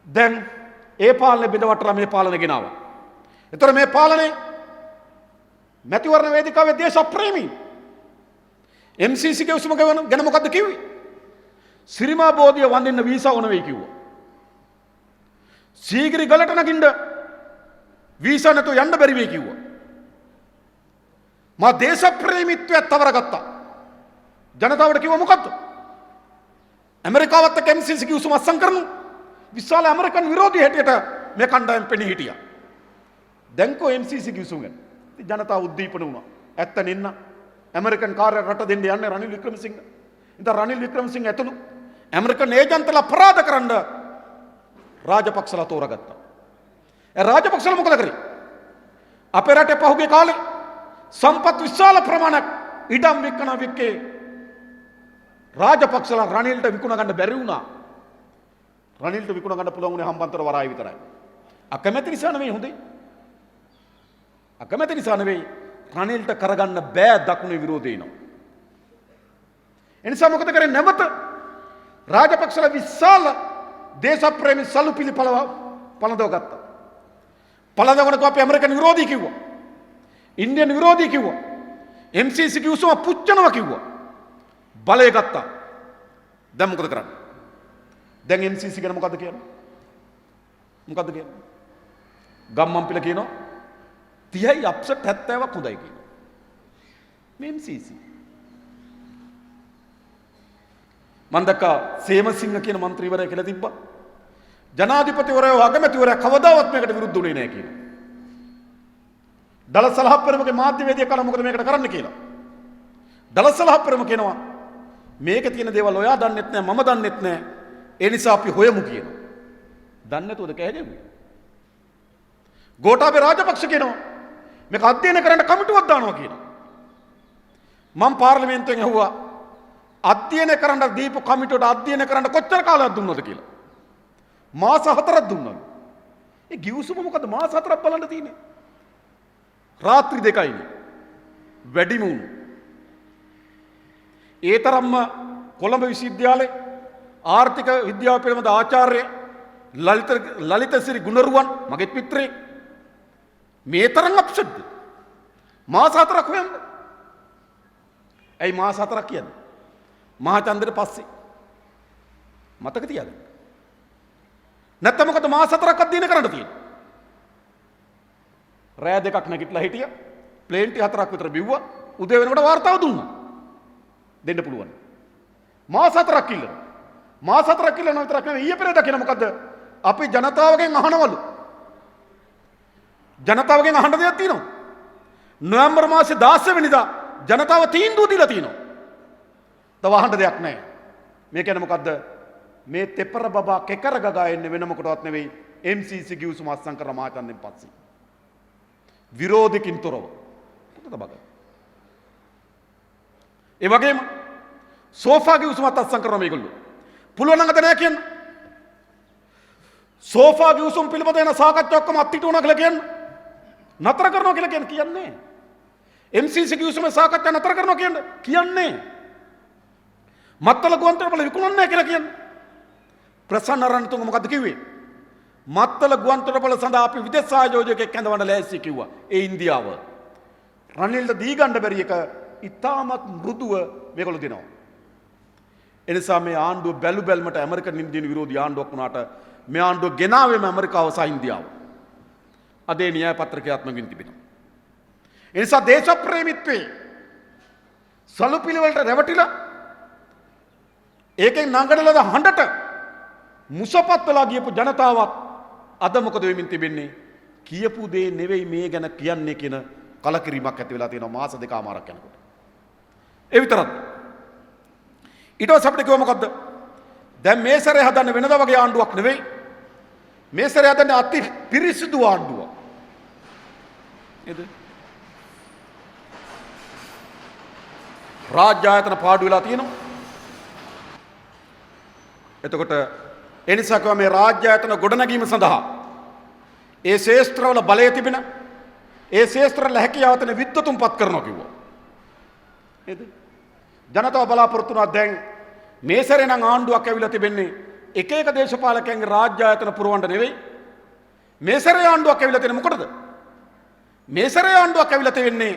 දැන් ඒ පාලනේ බිඳවටලා මේ පාලනේ ගෙනාවා. ඒතර මේ පාලනේ මැතිවරණ වේදිකාවේ දේශප්‍රේමී MCC ගෙවුසුම ගැන මොකද්ද කිව්වේ? සිරිමා බෝධිය වඳින්න වීසා ඕන වෙයි කිව්වා. සීගිරි ගලට නගින්න වීසා නැතුව යන්න බැරි වෙයි කිව්වා. මා දේශප්‍රේමීත්වයට තවරගත්තා. ජනතාවට කිව්වා මොකද්ද? ඇමරිකාවත් එක්ක MCC ගෙවුසුම අත්සන් කරමු. විශාල ඇමරිකන් විරෝධී හැටියට මේ කණ්ඩායම් පෙනී හිටියා. දැන් කො MCC ගෙවුසුම ගැන ජනතාව උද්දීපන වුණා. ඇත්ත නෙන්න ඇමරිකන් කාර්ය රට දෙන්න යන්නේ රනිල් වික්‍රමසිංහ. ඉතින් රනිල් වික්‍රමසිංහ ඇතුළු ඇමරිකන් ඒජන්තලා අපරාධ කරන්න රාජපක්ෂලා තෝරගත්තා. ඒ රාජපක්ෂලා මොකද කරේ? අපේ රටේ පහුගිය කාලේ සම්පත් විශාල ප්‍රමාණයක් ඉඩම් වික්කේ රාජපක්ෂලා රනිල්ට විකුණ ගන්න බැරි වුණා. රනිල්ට විකුණ ගන්න පුළුවන් උනේ හම්බන්තොට වරාය විතරයි. අකමැති නිසා නෙවෙයි හොඳේ. අකමැති නිසා නෙවෙයි රනිල්ට කරගන්න බෑ දකුණේ විරෝධය එනවා. එනිසා මොකද කරේ? නැවත රාජපක්ෂලා විශාල දේශප්‍රේමී සලුපිලි පළඳව ගත්තා. පළඳවනකොට අපි ඇමරිකන් විරෝධී කිව්වා. ඉන්දියන් විරෝධී කිව්වා. MCC කිව්වම පුච්චනවා කිව්වා. බලය ගත්තා. දැන් මොකද කරන්නේ? දැන් MCC ගැන මොකද්ද කියන්නේ? මොකද්ද කියන්නේ? ගම්මන්පිල කියනවා 30යි අප්සෙට් 70ක් හොඳයි කියනවා. මේ MCC. මම දැක්කා සේමසිංහ කියන മന്ത്രിවරයා කියලා තිබ්බා. ජනාධිපතිවරයා අගමැතිවරයා කවදාවත් මේකට විරුද්ධ වුණේ නැහැ කියලා. දලසලහප්පරමගේ මාධ්‍යවේදියා කල මොකද මේකට කරන්න කියලා. දලසලහප්පරම කියනවා මේකේ තියෙන දේවල් ඔයා දන්නෙත් නැහැ මම දන්නෙත් නැහැ. ඒ නිසා අපි හොයමු කියනවා. දන්නේ නැතුවද කෑගෙන්නේ? ගෝඨාභය රාජපක්ෂ කියනවා මේක අධ්‍යයනය කරන්න කමිටුවක් දානවා කියනවා. මම පාර්ලිමේන්තුවෙන් ඇහුවා අධ්‍යයනය කරන්න දීපු කමිටුවට අධ්‍යයනය කරන්න කොච්චර කාලයක් දුන්නද කියලා. මාස 4ක් දුන්නා. ඒ ගිවිසුම මොකද මාස 4ක් බලන්න තියෙන්නේ? රාත්‍රී 2යිනේ. වැඩිම වුණා. ඒ තරම්ම කොළඹ විශ්වවිද්‍යාලයේ ආර්ථික විද්‍යාව පිළිබඳ ආචාර්ය ලලිතසිරි ගුණරුවන් මගේ මිත්‍රයෙක් මේ තරම් අප්සෙට්ද? මාස 4ක් හොයන්න. ඇයි මාස 4ක් කියන්නේ? මහචන්දට පස්සේ. මතක තියාගන්න. නැත්නම් මොකද මාස 4ක් අධ්‍යයනය කරන්න තියෙන්නේ? රෑ 2ක් නැගිටලා හිටියා. ප්ලේන් ටි 4ක් විතර බිව්වා. උදේ වෙනකොට වාර්තාව දුන්නා. දෙන්න පුළුවන්. මාස 4ක් ඉල්ලනවා. මාස 4ක් ඉල්ලනවා විතරක් නෙවෙයි ඊයේ පෙරේද කියන මොකද්ද? අපි ජනතාවගෙන් අහනවලු. ජනතාවගෙන් අහන්න දෙයක් තියෙනවා. නොවැම්බර් මාසේ 16 වෙනිදා ජනතාව තීන්දුව දීලා තියෙනවා. තව අහන්න දෙයක් නැහැ. මේ කියන්නේ මොකද්ද? මේ තෙපර බබා කෙකර ගගා එන්නේ වෙන මොකටවත් නෙවෙයි MCC ගිවිසුම අත්සන් කරන මාතන්නෙන් පස්සේ. විරෝධකින් තොරව. මොකද බග? ඒ වගේම සෝෆා ගිවිසුමත් අත්සන් කරන මේගොල්ලෝ. පුළුවන් නම් අද නෑ කියන්න. සෝෆා ගිවිසුම් පිළිබඳ වෙන සාකච්ඡා ඔක්කොම අත්හිටු වුණා කියලා කියන්න. නතර කරනවා කියලා කියන්නේ. MCC ගිවිසුමේ සාකච්ඡා නතර කරනවා කියන්නේ. මත්තල ගුවන්තොටුපළ විකුණන්නේ නැහැ කියලා කියන්නේ. ප්‍රසන්න රණතුංග මොකද්ද කිව්වේ? මත්තල ගුවන්තොටුපළ සඳහා අපි විදේශ ආයෝජකයෙක් කැඳවන්න ලෑස්ති කිව්වා. ඒ ඉන්දියාව. රනිල්ට දී ගන්න බැරි එක ඉතාමත් මෘදුව මේගොල්ලෝ දෙනවා. එනිසා මේ ආණ්ඩුව බැලු බැලමට ඇමරිකන් ඉන්දියානු විරෝධී ආණ්ඩුවක් වුණාට මේ ආණ්ඩුව ගෙනාවෙම ඇමරිකාව සහ ඉන්දියාව. අදේ න්‍යාය පත්‍රකයාත්මකින් තිබෙනවා. එනිසා දේශප්‍රේමීත්වයේ සලුපිලිවලට රැවටිලා ඒකෙන් නංගන ලද හඬට මුසපත් වෙලා ගියපු ජනතාවත් අද මොකද වෙමින් තිබෙන්නේ? කියපු දේ නෙවෙයි මේ ගැන කියන්නේ කියන කලකිරීමක් ඇති වෙලා තියෙනවා මාස දෙකමාරක් යනකොට. ඒ විතරක්. ඊට පස්සේ අපිට කිව්ව මොකද්ද? දැන් මේ සැරේ හදන්න වෙනදා වගේ ආණ්ඩුවක් නෙවෙයි. මේ සැරේ හදන්න අති පිරිසිදු ආණ්ඩුවක්. නේද? රාජ්‍ය ආයතන පාඩු වෙලා තියෙනවා. එතකොට ඒ නිසා කිව්වා මේ රාජ්‍ය ආයතන ගොඩනැගීම සඳහා ඒ ශේෂ්ත්‍රවල බලය තිබෙන ඒ ශේෂ්ත්‍රවල හැකියාව තියෙන විද්වතුන්පත් කරනවා කිව්වා. නේද? ජනතාව බලාපොරොත්තු වුණා දැන් මේ සැරේ නම් ආණ්ඩුවක් ඇවිල්ලා තිබෙන්නේ එක එක දේශපාලකයන්ගේ රාජ්‍ය ආයතන පුරවන්න නෙවෙයි. මේ සැරේ ආණ්ඩුවක් ඇවිල්ලා තියෙන්නේ මොකටද? මේ සැරේ ආණ්ඩුවක් ඇවිල්ලා තියෙන්නේ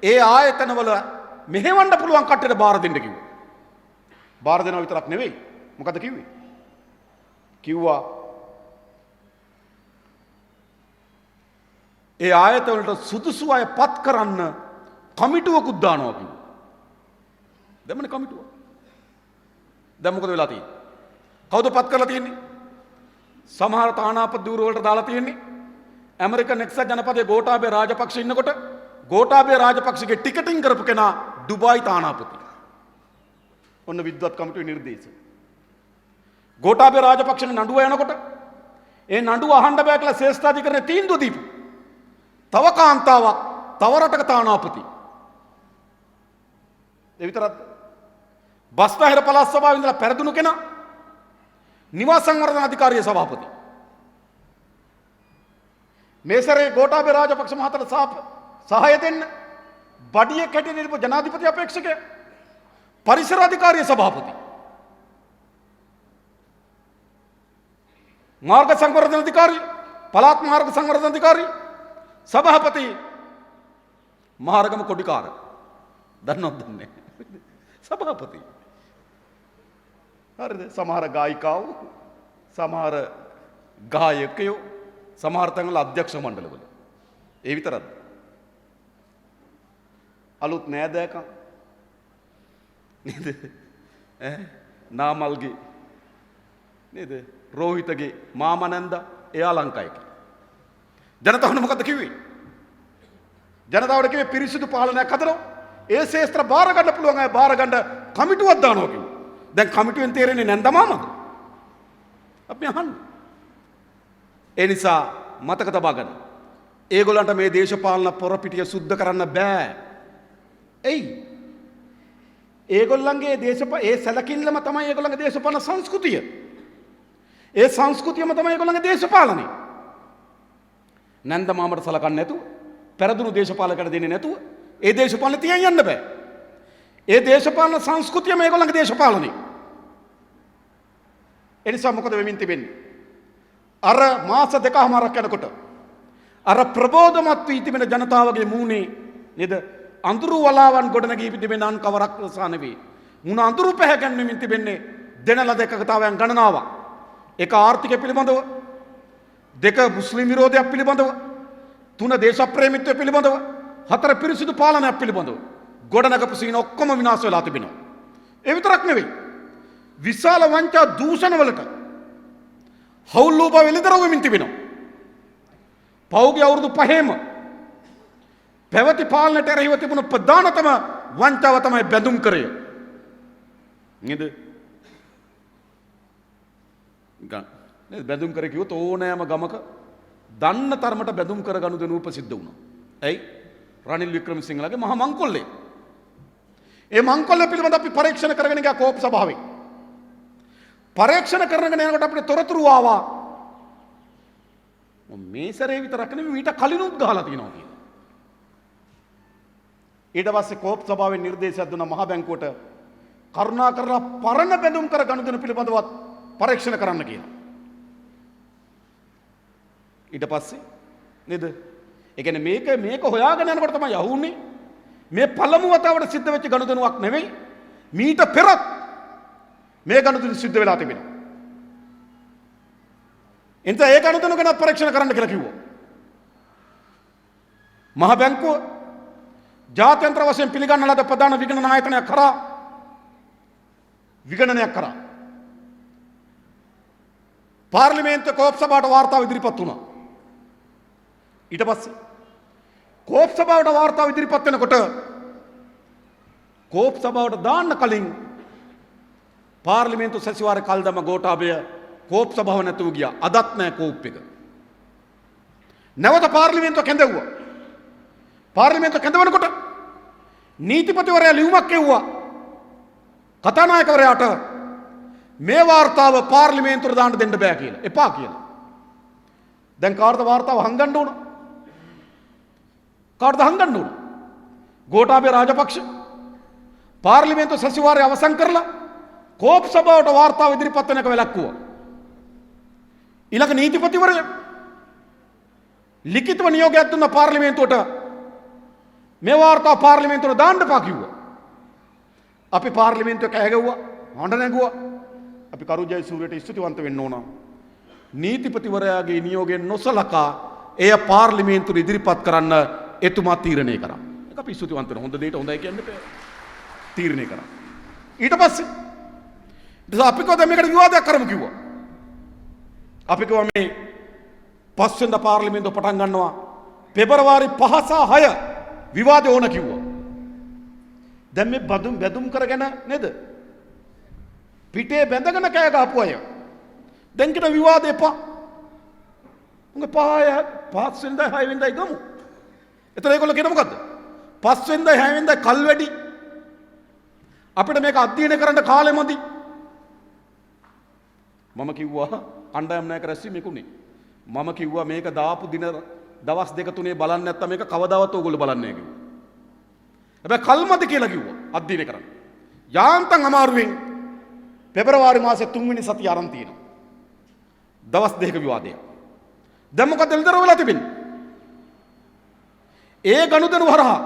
ඒ ආයතනවල මෙහෙවන්න පුළුවන් කට්ටියට බාර දෙන්න කිව්වා. බාර දෙනවා විතරක් නෙවෙයි. මොකද කිව්වේ? කිව්වා ඒ ආයතනවලට සුදුසු අය පත් කරන්න කමිටුවකුත් දානවා කිව්වා. දැම්මනේ කමිටුව. දැන් මොකද වෙලා තියෙන්නේ? කවුද පත් කරලා තියෙන්නේ? සමහර තානාපති ධූර වලට දාලා තියෙන්නේ ඇමරිකන් එක්සත් ජනපදයේ ගෝඨාභය රාජපක්ෂ ඉන්නකොට ගෝඨාභය රාජපක්ෂගේ ටිකටින් කරපු කෙනා ඩුබායි තානාපති. ඔන්න විද්වත් කමිටුවේ නිර්දේශය. ගෝඨාභය රාජපක්ෂගේ නඩුව යනකොට ඒ නඩුව අහන්න බෑ කියලා ශ්‍රේෂ්ඨාධිකරණයේ තීන්දුව දීපු. තව කාන්තාවක් තව රටක තානාපති. ඒ විතරක් බස්නාහිර පළාත් සභාවේ ඉඳලා පෙරදුණු කෙනා නිවාස සංවර්ධන අධිකාරියේ සභාපති. මේ සැරේ ගෝඨාභය රාජපක්ෂ මහතාට සහාය දෙන්න බඩියෙක් හැටියට ඉඳපු ජනාධිපති අපේක්ෂකයා පරිසර අධිකාරියේ සභාපති. මාර්ග සංවර්ධන අධිකාරී පළාත් මාර්ග සංවර්ධන අධිකාරී සභාපති මහරගම කොඩිකාර. දන්නවද දන්නේ? සභාපති. හරිද? සමහර ගායිකාවෝ සමහර ගායකයෝ සමහර තැන්වල අධ්‍යක්ෂ මණ්ඩලවල. ඒ විතරද? අලුත් නෑදෑකම් නේද? නාමල්ගේ නේද? රෝහිතගේ මාමා නැන්දා එයා ලංකාවේ. ජනතාවට මොකද්ද කිව්වේ? ජනතාවට කිව්වේ පිරිසිදු පාලනයක් හදනවා. ඒ ශේෂ්ත්‍ර බාර ගන්න පුළුවන් අය බාර ගන්න කමිටුවක් දානවා කිව්වා. දැන් කමිටුවෙන් තේරෙන්නේ නැන්ද මාමද? අපි අහන්නේ. ඒ නිසා මතක තබා ගන්න. ඒගොල්ලන්ට මේ දේශපාලන පොරපිටිය සුද්ධ කරන්න බෑ. එයි. ඒගොල්ලන්ගේ ඒ සැලකිල්ලම තමයි ඒගොල්ලන්ගේ දේශපාලන සංස්කෘතිය. ඒ සංස්කෘතියම තමයි ඒගොල්ලන්ගේ දේශපාලනය. නැන්ද මාමට සලකන්නේ නැතුව, පෙරදුණු දේශපාලකයට දෙන්නේ නැතුව ඒ දේශපාලනේ තියන් යන්න බෑ. ඒ දේශපාලන සංස්කෘතියම ඒගොල්ලන්ගේ දේශපාලනය. ඒ නිසා මොකද වෙමින් තිබෙන්නේ? අර මාස දෙකමාරක් යනකොට අර ප්‍රබෝධමත් වී තිබෙන ජනතාවගේ මූණේ නේද අඳුරු වලාවන් ගොඩනගී තිබෙන අන් කවරක් නිසා නෙවෙයි. මුණ අඳුරු පැහැගැන්වෙමින් තිබෙන්නේ දෙනල දෙකකතාවයන් ගණනාවක්. එක ආර්ථිකය පිළිබඳව, දෙක මුස්ලිම් විරෝධයක් පිළිබඳව, තුන දේශප්‍රේමීත්වය පිළිබඳව, හතර පිරිසිදු පාලනයක් පිළිබඳව ගොඩනගපු සීන ඔක්කොම විනාශ වෙලා තිබෙනවා. ඒ විතරක් නෙවෙයි. විශාල වංචා දූෂණ වලට හවුල්ලූප වෙලිදරව් වෙමින් තිබෙනවා. පෞගේ අවුරුදු 5ෙම පැවති පාලනයට එරෙහිව තිබුණු ප්‍රධානතම වංචාව තමයි බැඳුම් කරය. නේද? බැඳුම් කර කිව්වොත් ඕනෑම ගමක දන්න තරමට බැඳුම් කර ගනුදෙනු ප්‍රසිද්ධ වුණා. ඇයි? රනිල් වික්‍රමසිංහලගේ මහා මංකොල්ලේ. ඒ මංකොල්ල පිළිබඳ අපි පරීක්ෂණ කරගෙන ගියා කෝප් සභාවේ. පරීක්ෂණ කරගෙන යනකොට අපිට තොරතුරු ආවා. මේ සැරේ විතරක් නෙමෙයි ඊට කලිනුත් ගහලා තියෙනවා කියලා. ඊට පස්සේ කෝප් සභාවේ නිර්දේශයක් දුන්නා මහා බැංකුවට කරුණා කරලා පරණ බැඳුම් කර ගනුදෙනු පිළිබඳවත් පරීක්ෂණ කරන්න කියලා. ඊට පස්සේ නේද? ඒ කියන්නේ මේක හොයාගෙන යනකොට තමයි යහුන්නේ මේ පළමු වතාවට සිද්ධ වෙච්ච ගනුදෙනුවක් නෙවෙයි මීට පෙරත් මේ ගනුදෙනු සිද්ධ වෙලා තිබෙනවා. එතන ඒ ගනුදෙනු ගැන පරීක්ෂණ කරන්න කියලා කිව්වා. මහ බැංකුව ජාත්‍යන්තර වශයෙන් පිළිගන්න ලද ප්‍රධාන විගණන ආයතනයක් කරා විගණනයක් කරා පාර්ලිමේන්තු කෝප් සභාවට වාර්තාව ඉදිරිපත් වුණා. ඊට පස්සේ කෝප් සභාවට වාර්තාව ඉදිරිපත් වෙනකොට කෝප් සභාවට දාන්න කලින් පාර්ලිමේන්තු සැසිවාරේ කල්දම ගෝඨාභය කෝප් සභාව නැතුව ගියා. අදත් නැහැ කෝප් එක. නැවත පාර්ලිමේන්තුව කැඳවුවා. පාර්ලිමේන්තුව කැඳවනකොට නීතිපතිවරයා ලියුමක් එව්වා කතානායකවරයාට මේ වාර්තාව පාර්ලිමේන්තුවට දාන්න දෙන්න බෑ කියලා. එපා කියලා. දැන් කාටද වාර්තාව හංගන්න ඕන? කාටද හංගන්න ඕන? ගෝඨාභය රාජපක්ෂ පාර්ලිමේන්තු සැසිවාරය අවසන් කරලා කෝප් සභාවට වාර්තාව ඉදිරිපත් වෙනක වැළැක්වුවා. ඊළඟ නීතිපතිවරයා ලිඛිතව නියෝගයක් දුන්න පාර්ලිමේන්තුවට මේ වාර්තාව පාර්ලිමේන්තුවට දාන්න එපා කිව්වා. අපි පාර්ලිමේන්තුව කෑගැව්වා, හඬ නැගුවා. අපි කරුජය සූරියට ස්තුතිවන්ත වෙන්න ඕන. නීතිපතිවරයාගේ නියෝගයෙන් නොසලකා එය පාර්ලිමේන්තුවට ඉදිරිපත් කරන්න එතුමා තීරණය කරා. ඒක අපි ස්තුතිවන්ත වෙන හොඳ දෙයට හොඳයි කියන්න බෑ. තීරණය කරා. ඊට පස්සේ අපි කොහොමද මේකට විවාදයක් කරමු කිව්වා. අපි කිව්වා මේ පස්වෙනිදා පාර්ලිමේන්තුව පටන් ගන්නවා පෙබරවාරි 5 සහ 6 විවාදේ ඕන කිව්වා. දැන් මේ බැඳුම් කරගෙන නේද? පිටේ බැඳගෙන කෑ ගහපු අය. දැන් කිට විවාදේ එපා. උංග පහ වෙනිදා 6 වෙනිදා ගමු. එතන ඒගොල්ලෝ කියන මොකද්ද? 5 වෙනිදා 6 වෙනිදා කල් වැඩි. අපිට මේක අධ්‍යයනය කරන්න කාලෙ මදි. මම කිව්වා කණ්ඩායම් නායක රැස්වීමකුනේ. මම කිව්වා මේක දාපු දින දවස් දෙක තුනේ බලන්න නැත්තම් මේක කවදාවත් ඕගොල්ලෝ බලන්නේ නැහැ කිව්වා. හැබැයි කල්මදි කියලා කිව්වා අධ්‍යයනය කරන්න. යාන්තම් අමාරුවෙන් පෙබරවාරි මාසේ 3 වෙනි සතිය ආරම්භ තියෙනවා. දවස් දෙකක විවාදය. දැන් මොකද එල්දර වෙලා තිබෙන්නේ? ඒ ගනුදෙනු හරහා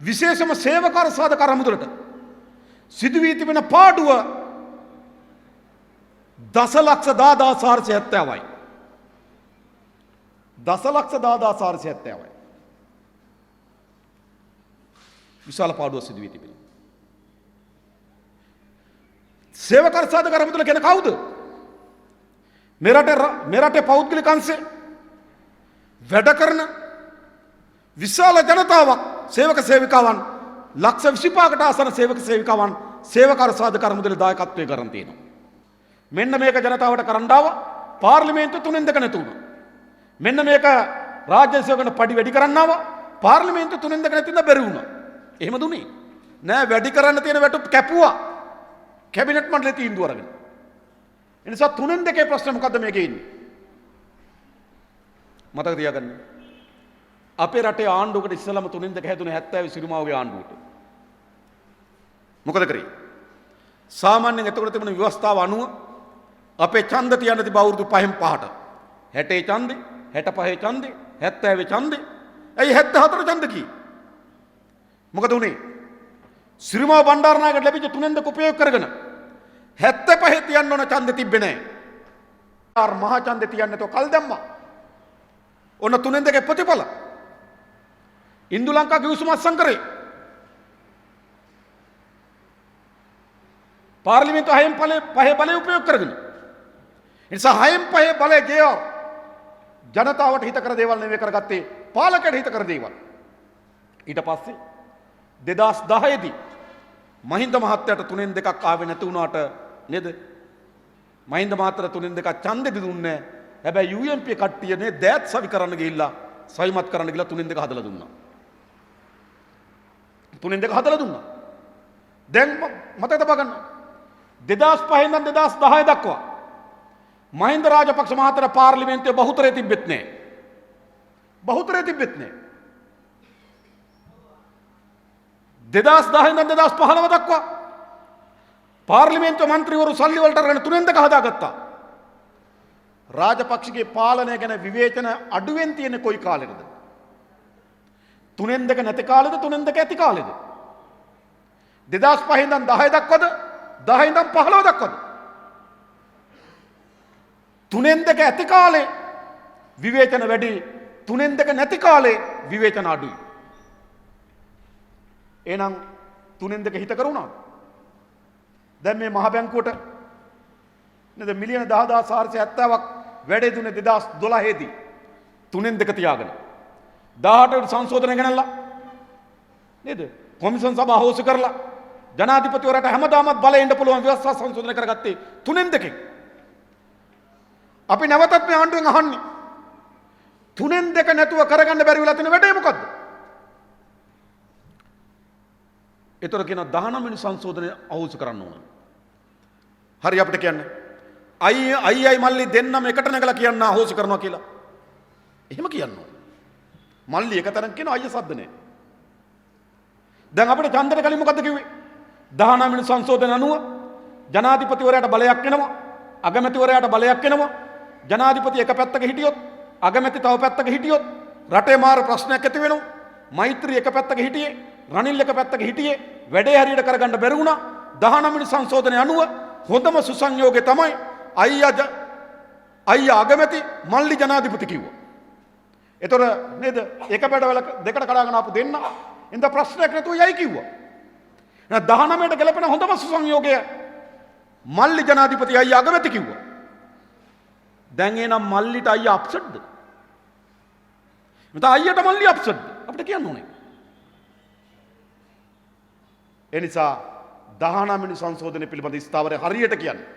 විශේෂම සේවකාර සාධක අරමුදලට සිදු වී තිබෙන පාඩුව දසලක්ෂ 10470යි. දසලක්ෂ 10470යි. විශාල පාඩුවක් සිදු වී තිබෙනවා. සේවකාර සාධක අරමුදල කියන කවුද? මේ රටේ පෞද්ගලික අංශේ වැඩ කරන විශාල ජනතාවක් සේවක සේවිකාවන් ලක්ෂ 25කට ආසන සේවක සේවිකාවන් සේවකාර සාධක අරමුදලේ දායකත්වයේ කරන් තියෙනවා. මෙන්න මේක ජනතාවට කරන්න ආව පාර්ලිමේන්තුව 3න් 2 නැති වුණා. මෙන්න මේක රාජ්‍ය සේවකයන්ට පඩි වැඩි කරන්න ආව පාර්ලිමේන්තුව 3න් 2 නැති ඉඳ බැරි වුණා. එහෙම දුන්නේ නෑ. වැඩි කරන්න තියෙන වැටුප් කැපුවා කැබිනට් මණ්ඩලයේ තීන්දුව අරගෙන. ඒ නිසා 3න් 2 ප්‍රශ්න මොකද්ද මේකේ ඉන්නේ? මතක තියාගන්න. අපේ රටේ ආණ්ඩුවකට ඉස්සලම 3න් 2 හැදුනේ 70 සිරිමාවගේ ආණ්ඩුවට. මොකද කරේ? සාමාන්‍යයෙන් එතකොට තිබුණ ව්‍යවස්ථාව අනුව අපේ ඡන්ද තියන්න තිබ අවුරුදු 5න් 5ට 60 ඡන්දේ 65 ඡන්දේ 70 ඡන්දේ ඇයි 74 ඡන්ද කී? මොකද උනේ? සිරිමාව බණ්ඩාරනායකට ලැබිච්ච 3න් 2 උපයෝග කරගෙන 75 තියන්න ඕන ඡන්දෙ තිබ්බේ නැහැ. මහා ඡන්දෙ තියන්න නැතුව කල් දැම්මා. ඔන්න 3න් 2 ප්‍රතිඵල. ඉන්දු ලංකා කිවිසුම අත්සන් කරේ. පාර්ලිමේන්තු 6න් 5 බලය උපයෝග කරගෙන. ඒ නිසා 6න් 5 බලය ජය ජනතාවට හිත කර දේවල් නෙවෙයි කරගත්තේ පාලකයට හිත කර දේවල්. ඊට පස්සේ 2010 දී මහින්ද මහත්තයාට 3න් 2ක් ආවේ නැති වුණාට නේද? මහින්ද මාත්‍ර 3-2 ඡන්දෙදි දුන්නේ. හැබැයි UMP කට්ටියනේ දෑත් සවි කරන්න ගිහිල්ලා සවිමත් කරන්න ගිහිල්ලා 3-2 හදලා දුන්නා. 3-2 හදලා දුන්නා. දැන් මතක තබා ගන්න. 2005 ඉඳන් 2010 දක්වා මහින්ද රාජපක්ෂ මහත්තයා පාර්ලිමේන්තුවේ බහුතරය තිබෙත් නැහැ. බහුතරය තිබෙත් නැහැ. 2010 ඉඳන් 2015 දක්වා පාර්ලිමේන්තු මන්ත්‍රීවරු සල්ලි වලට අරගෙන 3-2 හදාගත්තා. රාජපක්ෂගේ පාලනය ගැන විවේචන අඩුවෙන් තියෙන කොයි කාලෙකද? 3-2 නැති කාලෙද 3-2 ඇති කාලෙද? 2005 ඉඳන් 10 දක්වාද 10 ඉඳන් 15 දක්වාද? 3-2 ඇති කාලේ විවේචන වැඩි, 3-2 නැති කාලේ විවේචන අඩුයි. එහෙනම් 3-2 හිත කරුණා. දැන් මේ මහ බැංකුවට නේද මිලියන 10470ක් වැඩේ දුන්නේ 2012 දී 3-2 තියාගෙන 18ට සංශෝධනය ගෙනල්ලා නේද කොමිෂන් සභාව හොස්තු කරලා ජනාධිපතිවරයාට හැමදාමත් බලේ ඉන්න පුළුවන් ව්‍යවස්ථා සංශෝධනය කරගත්තේ 3-2කින්. අපි නැවතත් මේ ආණ්ඩුවෙන් අහන්නේ 3-2 නැතුව කරගන්න බැරි වෙලා තියෙන වැඩේ මොකද්ද? ඒතර කියන 19 වෙනි සංශෝධනය අහෝසු කරන්න ඕන. හරි අපිට කියන්නේ අයියයි මල්ලි දෙන්නම එකට නැගලා කියන්න අහෝසු කරනවා කියලා. එහෙම කියන්න ඕන. මල්ලි එක තරම් කියන අයිය සද්ද නැහැ. දැන් අපිට ඡන්දට කලින් මොකද්ද කිව්වේ? 19 වෙනි සංශෝධන අනුව ජනාධිපතිවරයාට බලයක් එනවා, අගමැතිවරයාට බලයක් එනවා. ජනාධිපති එක පැත්තක හිටියොත්, අගමැති තව පැත්තක හිටියොත් රටේ මාර ප්‍රශ්නයක් ඇති වෙනවා. මෛත්‍රී එක පැත්තක හිටියේ, රනිල් එක පැත්තක හිටියේ, වැඩේ හරියට කරගන්න බැරි වුණා. 19 වෙනි සංශෝධනය අනුව හොඳම සුසංයෝගය තමයි අයියා අගමැති මල්ලි ජනාධිපති කිව්වා. ඒතර නේද? එක පැඩවල දෙකට කඩාගෙන ආපු දෙන්න ඉඳ ප්‍රශ්නයක් නැතුව යයි කිව්වා. එහෙනම් 19ට ගැලපෙන හොඳම සුසංයෝගය මල්ලි ජනාධිපති අයියා අගමැති කිව්වා. දැන් එනම් මල්ලිට අයියා අප්සෙට්ද? මත අයියට මල්ලි අප්සෙට්ද? අපිට කියන්න ඕනේ. එනිසා 19 වෙනි සංශෝධනය පිළිබඳ ස්ථාවරය හරියට කියන්නේ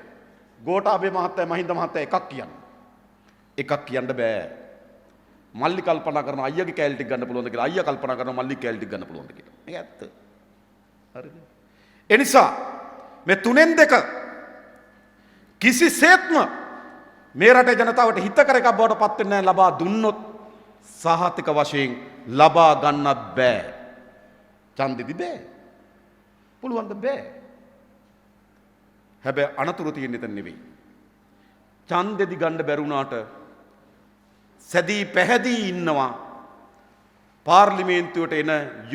ගෝඨාභය මහත්තයා මහින්ද මහත්තයා එකක් කියන්නේ. එකක් කියන්න බෑ. මල්ලි කල්පනා කරන අයියාගේ කැලේ ටික ගන්න පුළුවන්ද කියලා. අයියා කල්පනා කරන මල්ලි කැලේ ටික ගන්න පුළුවන්ද කියලා. මේක ඇත්ත. හරිද? එනිසා මේ 3-2 කිසිසේත්ම මේ රටේ ජනතාවට හිතකර එකක් බවට පත් වෙන්නේ නැහැ. ලබා දුන්නොත් සහතික වශයෙන් ලබා ගන්නත් බෑ. ඡන්දෙදි බෑ. පුළුවන්ද? බෑ. හැබැයි අනතුරු තියෙන එතන නෙවෙයි. ඡන්දෙදි ගන්න බැරුණාට සැදී පැහැදී ඉන්නවා පාර්ලිමේන්තුවට එන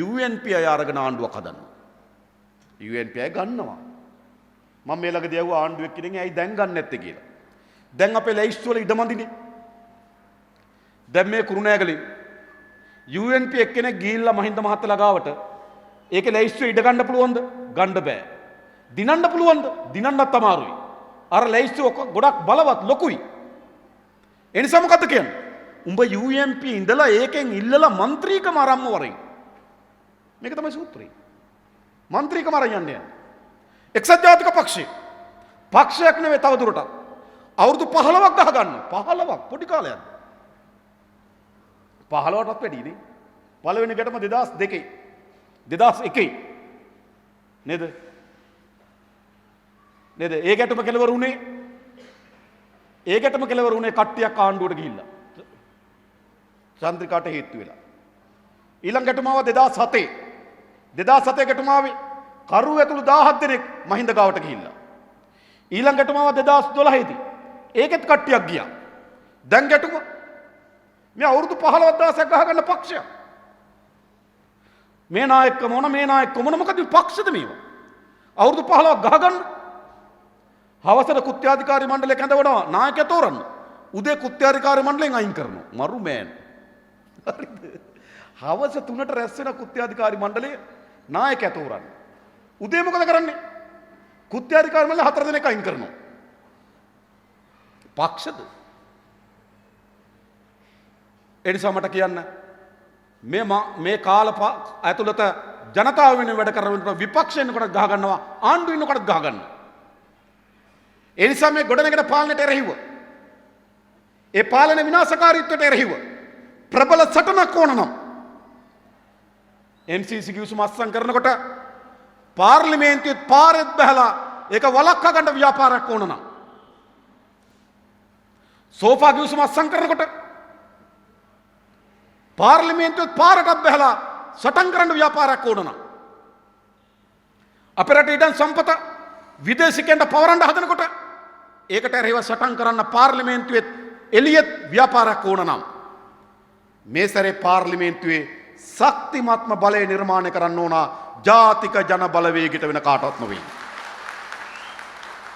UNP අය අරගෙන ආණ්ඩුවක් හදන්න. UNP අය ගන්නවා. මම මේ ළඟදී ඇහුවා ආණ්ඩුවෙක් කෙනෙක්ගෙන් ඇයි දැන් ගන්න නැත්තේ කියලා. දැන් අපේ ලැයිස්තු වල ඉඩමඳිනේ. දැන් මේ කුරුණෑගලින් UNP එක්කෙනෙක් ගිහිල්ලා මහින්ද මහත්තයා ගාවට ඒකේ ලැයිස්තුවේ ඉඩ ගන්න පුළුවන්ද? ගන්න බෑ. දිනන්න පුළුවන්ද? දිනන්නත් අමාරුයි. අර ලැයිස්තුව ගොඩක් බලවත් ලොකුයි. ඒ නිසා මොකද්ද කියන්නේ? උඹ UMP ඉඳලා ඒකෙන් ඉල්ලලා മന്ത്രിකම ආරම්භ වරෙන්. මේක තමයි සූත්‍රය. മന്ത്രിකම ආරම්භ යන්නේ. එක්සත් ජාතික පක්ෂය. පක්ෂයක් නෙවෙයි තව දුරටත්. අවුරුදු 15ක් ගහ ගන්න. 15ක් පොඩි කාලයක්. 15ටත් වැඩි නේ. පළවෙනි ගැටම 2002 2001 නේද? නේද? ඒ ගැටම කෙලවර වුණේ කට්ටියක් ආණ්ඩුවට ගිහිල්ලා. චන්ද්‍රිකාට හේතු වෙලා. ඊළඟ ගැටුම ආව 2007. 2007 ගැටුම ආවේ කරු ඇතුළු 17 දෙනෙක් මහින්ද ගාවට ගිහිල්ලා. ඊළඟ ගැටුම ආව 2012 දී. ඒකෙත් කට්ටියක් ගියා. දැන් ගැටුම මේ අවුරුදු 15,000ක් ගහගන්න පක්ෂයක්. මේ නායකකම මොකද පක්ෂද මේවා? අවුරුදු 15ක් ගහගන්න. හවසට කෘත්‍යාධිකාරී මණ්ඩලය කැඳවනවා නායකයා තෝරන්න. උදේ කෘත්‍යාධිකාරී මණ්ඩලයෙන් අයින් කරනවා. මරු මෑන්. හරිද? හවස 3ට රැස් වෙන කෘත්‍යාධිකාරී මණ්ඩලයේ නායකයා තෝරන්න. උදේ මොකද කරන්නේ? කෘත්‍යාධිකාරී මණ්ඩලය 4 දෙනෙක් අයින් කරනවා. පක්ෂද? ඒ නිසා මට කියන්න මේ කාල ඇතුළත ජනතාව වෙන වැඩ කරන විපක්ෂ ඉන්නකොට ගහ ගන්නවා ආණ්ඩුව ඉන්නකොට ගහ ගන්නවා. ඒ නිසා මේ ගොඩනැගෙන පාලනයට එරෙහිව ඒ පාලන විනාශකාරීත්වයට එරෙහිව ප්‍රබල සටනක් ඕන නම් MCC කිවිසුම අත්සන් කරනකොට පාර්ලිමේන්තුවේ පාරෙත් බහලා ඒක වළක්වා ගන්න ව්‍යාපාරයක් ඕන නම් සෝෆා කිවිසුම අත්සන් කරනකොට පාර්ලිමේන්තුවේ පාරටත් බහලා සටන් කරන්න ව්‍යාපාරයක් ඕන නම් අපේ රටේ ඉඩම් සම්පත විදේශිකයන්ට පවරන්න හදනකොට ඒකට එරෙහිව සටන් කරන්න පාර්ලිමේන්තුවේ එළියෙත් ව්‍යාපාරයක් ඕන නම් මේ සැරේ පාර්ලිමේන්තුවේ ශක්තිමත්ම බලය නිර්මාණය කරන්න ඕන ජාතික ජන බලවේගයට වෙන කාටවත් නොවේ.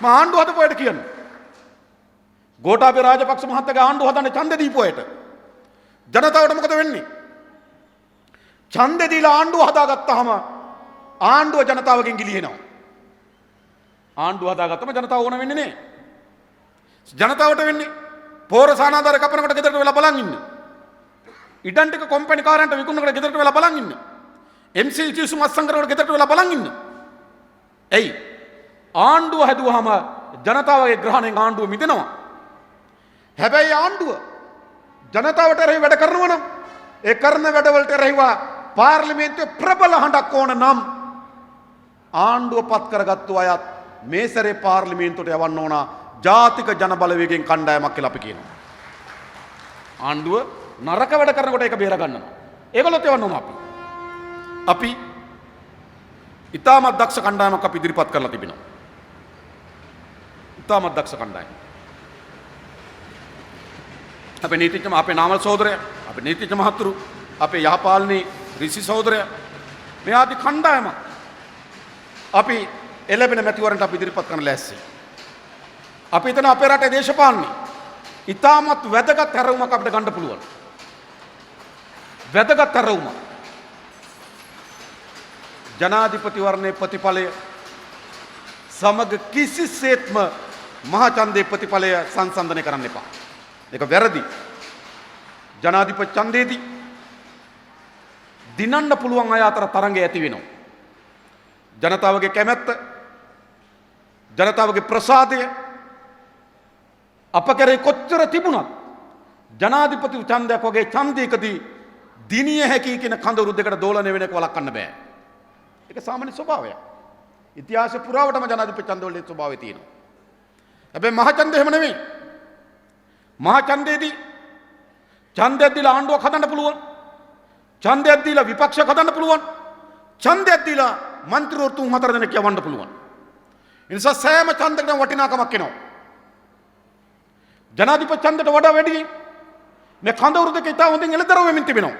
මම ආණ්ඩුව හදපු අයට කියන්නේ ගෝඨාභය රාජපක්ෂ මහත්තයාගේ ආණ්ඩුව හදන්න ඡන්දෙ දීපු අයට ජනතාවට මොකද වෙන්නේ? ඡන්දෙ දීලා ආණ්ඩුව හදාගත්තාම ආණ්ඩුව ජනතාවගෙන් ගිලිහෙනවා. ආණ්ඩුව හදාගත්තම ජනතාව ඕන වෙන්නේ නැහැ. ජනතාවට වෙන්නේ පෝර සානාධාර කපනකොට ගෙදරට වෙලා බලන් ඉන්න. ඉඩම් ටික කොම්පැනි කාරයන්ට විකුණනකොට ගෙදරට වෙලා බලන් ඉන්න. MCC කිවිසුම අත්සන් කරනකොට ගෙදරට වෙලා බලන් ඉන්න. එයි ආණ්ඩුව හැදුවාම ජනතාවගේ ග්‍රහණයෙන් ආණ්ඩුව මිදෙනවා. හැබැයි ආණ්ඩුව ජනතාවට එරෙහි වැඩ කරනවා නම් ඒ කරන වැඩවලට එරෙහිව පාර්ලිමේන්තුවේ ප්‍රබල හඬක් ඕන නම් ආණ්ඩුව පත් කරගත්තු අයත් මේ සැරේ පාර්ලිමේන්තුවට යවන්න ඕන ජාතික ජන බලවේගයෙන් කණ්ඩායමක් කියලා අපි කියනවා. ආණ්ඩුව නරක වැඩ කරනකොට ඒක බේර ගන්නවා. ඒගොල්ලොත් යවන්න ඕන අපි. අපි ඉතාමත් දක්ෂ කණ්ඩායමක් අපි ඉදිරිපත් කරලා තිබෙනවා. ඉතාමත් දක්ෂ කණ්ඩායම. අපේ නීතිඥ අපේ නාමල් සහෝදරයා, අපේ නීතිඥ මහතුරු, අපේ යහපාලනී රිසි සහෝදරයා මේ ආදි කණ්ඩායම අපි එළබෙන මැතිවරණට අපි ඉදිරිපත් කරන්න ලෑස්ති. අපි හිතන අපේ රටේ දේශපාලනේ ඉතාමත් වැදගත් හැරවුමක් අපිට ගන්න පුළුවන්. වැදගත් හැරවුමක්. ජනාධිපතිවරණයේ ප්‍රතිඵලය සමග කිසිසේත්ම මහාචන්දේ ප්‍රතිඵලය සංසන්දනය කරන්න එපා. ඒක වැරදි. ජනාධිපති ඡන්දේදී දිනන්න පුළුවන් අය අතර තරංගය ඇති වෙනවා. ජනතාවගේ කැමැත්ත, ජනතාවගේ ප්‍රසාදය අප කෙරෙහි කොච්චර තිබුණත් ජනාධිපති ඡන්දයක් වගේ ඡන්දයකදී දිනිය හැකි කියන කඳවුරු දෙකට දෝලණය වෙන එක වළක්වන්න බෑ. ඒක සාමාන්‍ය ස්වභාවයක්. ඉතිහාස පුරාවටම ජනාධිපති ඡන්දවල ස්වභාවය තියෙනවා. හැබැයි මහ ඡන්දය එහෙම නෙමෙයි. මහ ඡන්දයේදී ඡන්දයක් දීලා ආණ්ඩුවක් හදන්න පුළුවන්. ඡන්දයක් දීලා විපක්ෂයක් හදන්න පුළුවන්. ඡන්දයක් දීලා මන්ත්‍රීවරු 3-4 දෙනෙක් යවන්න පුළුවන්. ඒ නිසා සෑම ඡන්දයකටම වටිනාකමක් එනවා. ජනාධිපති ඡන්දයට වඩා වැඩි මේ කඳවුරු දෙක ඉතා හොඳින් එළදරව් වෙමින් තිබෙනවා.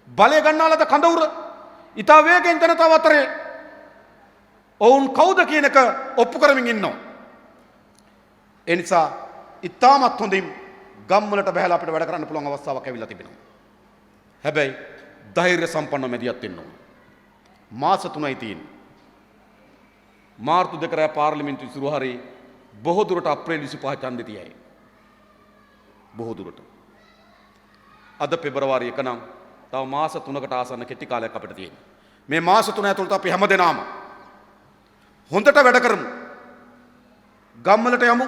බලය ගන්නාලද කඳවුර ඉතා වේගෙන් ජනතාව අතරේ ඔවුන් කවුද කියන එක ඔප්පු කරමින් ඉන්නවා. ඒ නිසා ඉතාමත් හොඳින් ගම්වලට බහැලා අපිට වැඩ කරන්න පුළුවන් අවස්ථාවක් ඇවිල්ලා තිබෙනවා. හැබැයි ධෛර්ය සම්පන්න මැදිහත් වෙන්න ඕන. මාස 3යි තියෙන්නේ. මාර්තු 2 රෑ පාර්ලිමේන්තු ඉසුරු හරි බොහෝ දුරට අප්‍රේල් 25 ඡන්දෙ තියයි. බොහෝ දුරට. අද පෙබරවාරි 1 නම් තව මාස 3කට ආසන්න කෙටි කාලයක් අපිට තියෙනවා. මේ මාස 3 ඇතුළත අපි හැමදෙනාම හොඳට වැඩ කරමු. ගම්වලට යමු.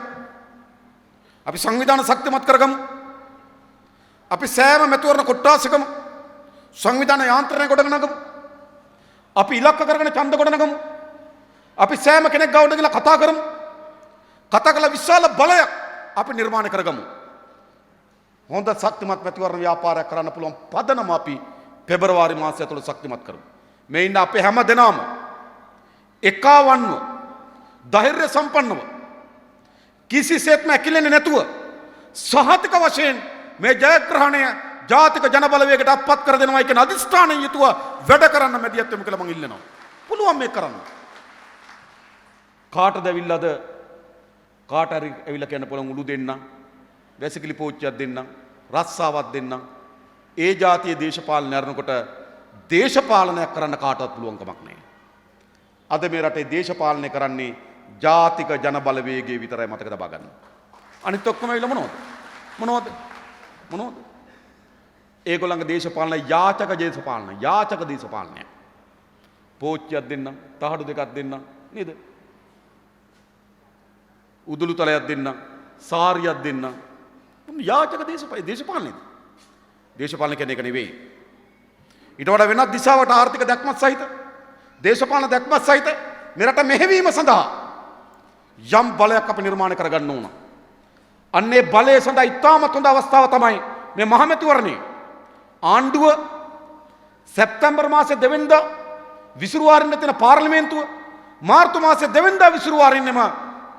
අපි සංවිධාන ශක්තිමත් කරගමු. අපි සෑම මැතිවරණ කොට්ටාසකම සංවිධාන යාන්ත්‍රණය ගොඩනගමු. අපි ඉලක්ක කරගෙන ඡන්ද ගොඩනගමු. අපි සෑම කෙනෙක් ගාවට ගිහලා කතා කරමු. කතා කළ විශාල බලයක් අපි නිර්මාණය කරගමු. හොඳ ශක්තිමත් මැතිවරණ ව්‍යාපාරයක් කරන්න පුළුවන් පදනම අපි පෙබරවාරි මාසය ඇතුළත ශක්තිමත් කරමු. මේ ඉන්න අපේ හැම දෙනාම එකවන්ව ධෛර්ය සම්පන්නව කිසිසේත්ම ඇකිලෙන්නේ නැතුව සහතික වශයෙන් මේ ජයග්‍රහණය ජාතික ජන බලවේගයට අත්පත් කර දෙනවා කියන අදිස්ථානයෙන් යුතුව වැඩ කරන්න මැදිහත් වෙමු කියලා මම ඉල්ලනවා. පුළුවන් මේක කරන්න. කාටද ඇවිල්ලාද කාට හරි ඇවිල්ලා කියන්න පුළුවන් උළු දෙන්න, වැසිකිලි පෝච්චියක් දෙන්න, රස්සාවක් දෙන්න. ඒ જાතියේ දේශපාලනය කරනකොට දේශපාලනයක් කරන්න කාටවත් පුළුවන් කමක් නැහැ. අද මේ රටේ දේශපාලනය කරන්නේ ජාතික ජන බලවේගයේ විතරයි මතක තබා ගන්න. අනිත් ඔක්කොම ඇවිල්ලා මොනවද? ඒගොල්ලන්ගේ දේශපාලන යාචක දේශපාලනය. පෝච්චියක් දෙන්න, තහඩු දෙකක් දෙන්න නේද? උදුළු තලයක් දෙන්න, සාරියක් දෙන්න. යාචක දේශපාලනයද? දේශපාලන කියන්නේ ඒක නෙවෙයි. ඊට වඩා වෙනත් දිශාවට ආර්ථික දැක්මත් සහිත, දේශපාලන දැක්මත් සහිත මෙරට මෙහෙවීම සඳහා යම් බලයක් අපි නිර්මාණය කරගන්න ඕන. අන්නේ බලය සඳහා ඉතාමත් හොඳ අවස්ථාව තමයි මේ මහමැතිවරණය. ආණ්ඩුව සැප්තැම්බර් මාසේ 2 වෙනිදා විසිරුවාරින්න තියෙන පාර්ලිමේන්තුව මාර්තු මාසේ 2 වෙනිදා විසිරුවාරින්නෙම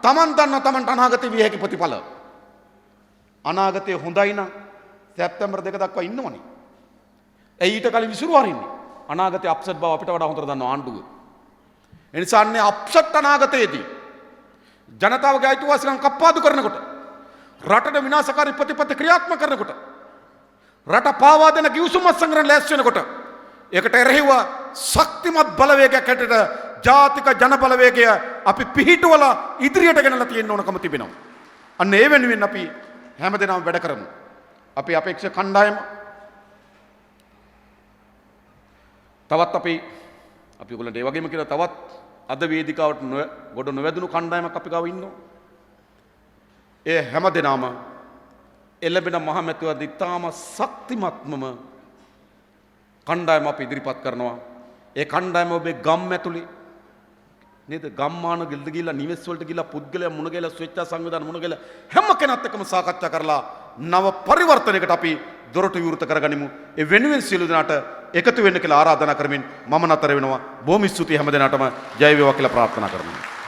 Taman දන්න Tamanට අනාගතේ විය හැකි ප්‍රතිඵල. අනාගතේ හොඳයි නම් සැප්තැම්බර් 2 දක්වා ඉන්නවනේ. ඊට කලින් විසිරුවාරින්නේ. අනාගතේ අප්සෙට් බව අපිට වඩා හොඳට දන්නවා ආණ්ඩුව. ඒ නිසා අන්නේ අප්සෙට් අනාගතයේදී ජනතාවගේ අයිතිවාසිකම් කප්පාදු කරනකොට, රටට විනාශකාරී ප්‍රතිපත්ති ක්‍රියාත්මක කරනකොට, රට පාවා දෙන කිවිසුම් අත්සන්කරන ලෑස්ති වෙනකොට, ඒකට එරෙහිව ශක්තිමත් බලවේගයක් හැටියට ජාතික ජන බලවේගය අපි පිහිටුවලා ඉදිරියට ගෙනලා තියෙන්න ඕනකම තිබෙනවා. අන්න ඒ වෙනුවෙන් අපි හැමදෙනාම වැඩ කරමු. අපි අපේක්ෂක කණ්ඩායම තවත් අපි ඔයගොල්ලන්ට ඒ වගේම කියලා තවත් අද වේදිකාවට ගොඩ නොවැදුණු කණ්ඩායමක් අපි ගාව ඉන්නවා. ඒ හැමදෙනාම එළඹෙන මහමැතිවරණ ඉතාම ශක්තිමත්මම කණ්ඩායම අපි ඉදිරිපත් කරනවා. ඒ කණ්ඩායම ඔබේ ගම් ඇතුලේ නේද, ගම්මාන ගෙල්ද ගිහිල්ලා නිවෙස් වලට ගිහිල්ලා පුද්ගලයා මුණ ගැහිලා ස්වේච්ඡා සංවිධාන මුණ ගැහිලා හැම කෙනත් එක්කම සාකච්ඡා කරලා නව පරිවර්තනයකට අපි දොරටු විවෘත කරගනිමු. ඒ වෙනුවෙන් සියලු දෙනාට එකතු වෙන්න කියලා ආරාධනා කරමින් මම නතර වෙනවා. බොහොම ස්තුතියි හැම දෙනාටම. ජය වේවා කියලා ප්‍රාර්ථනා කරනවා.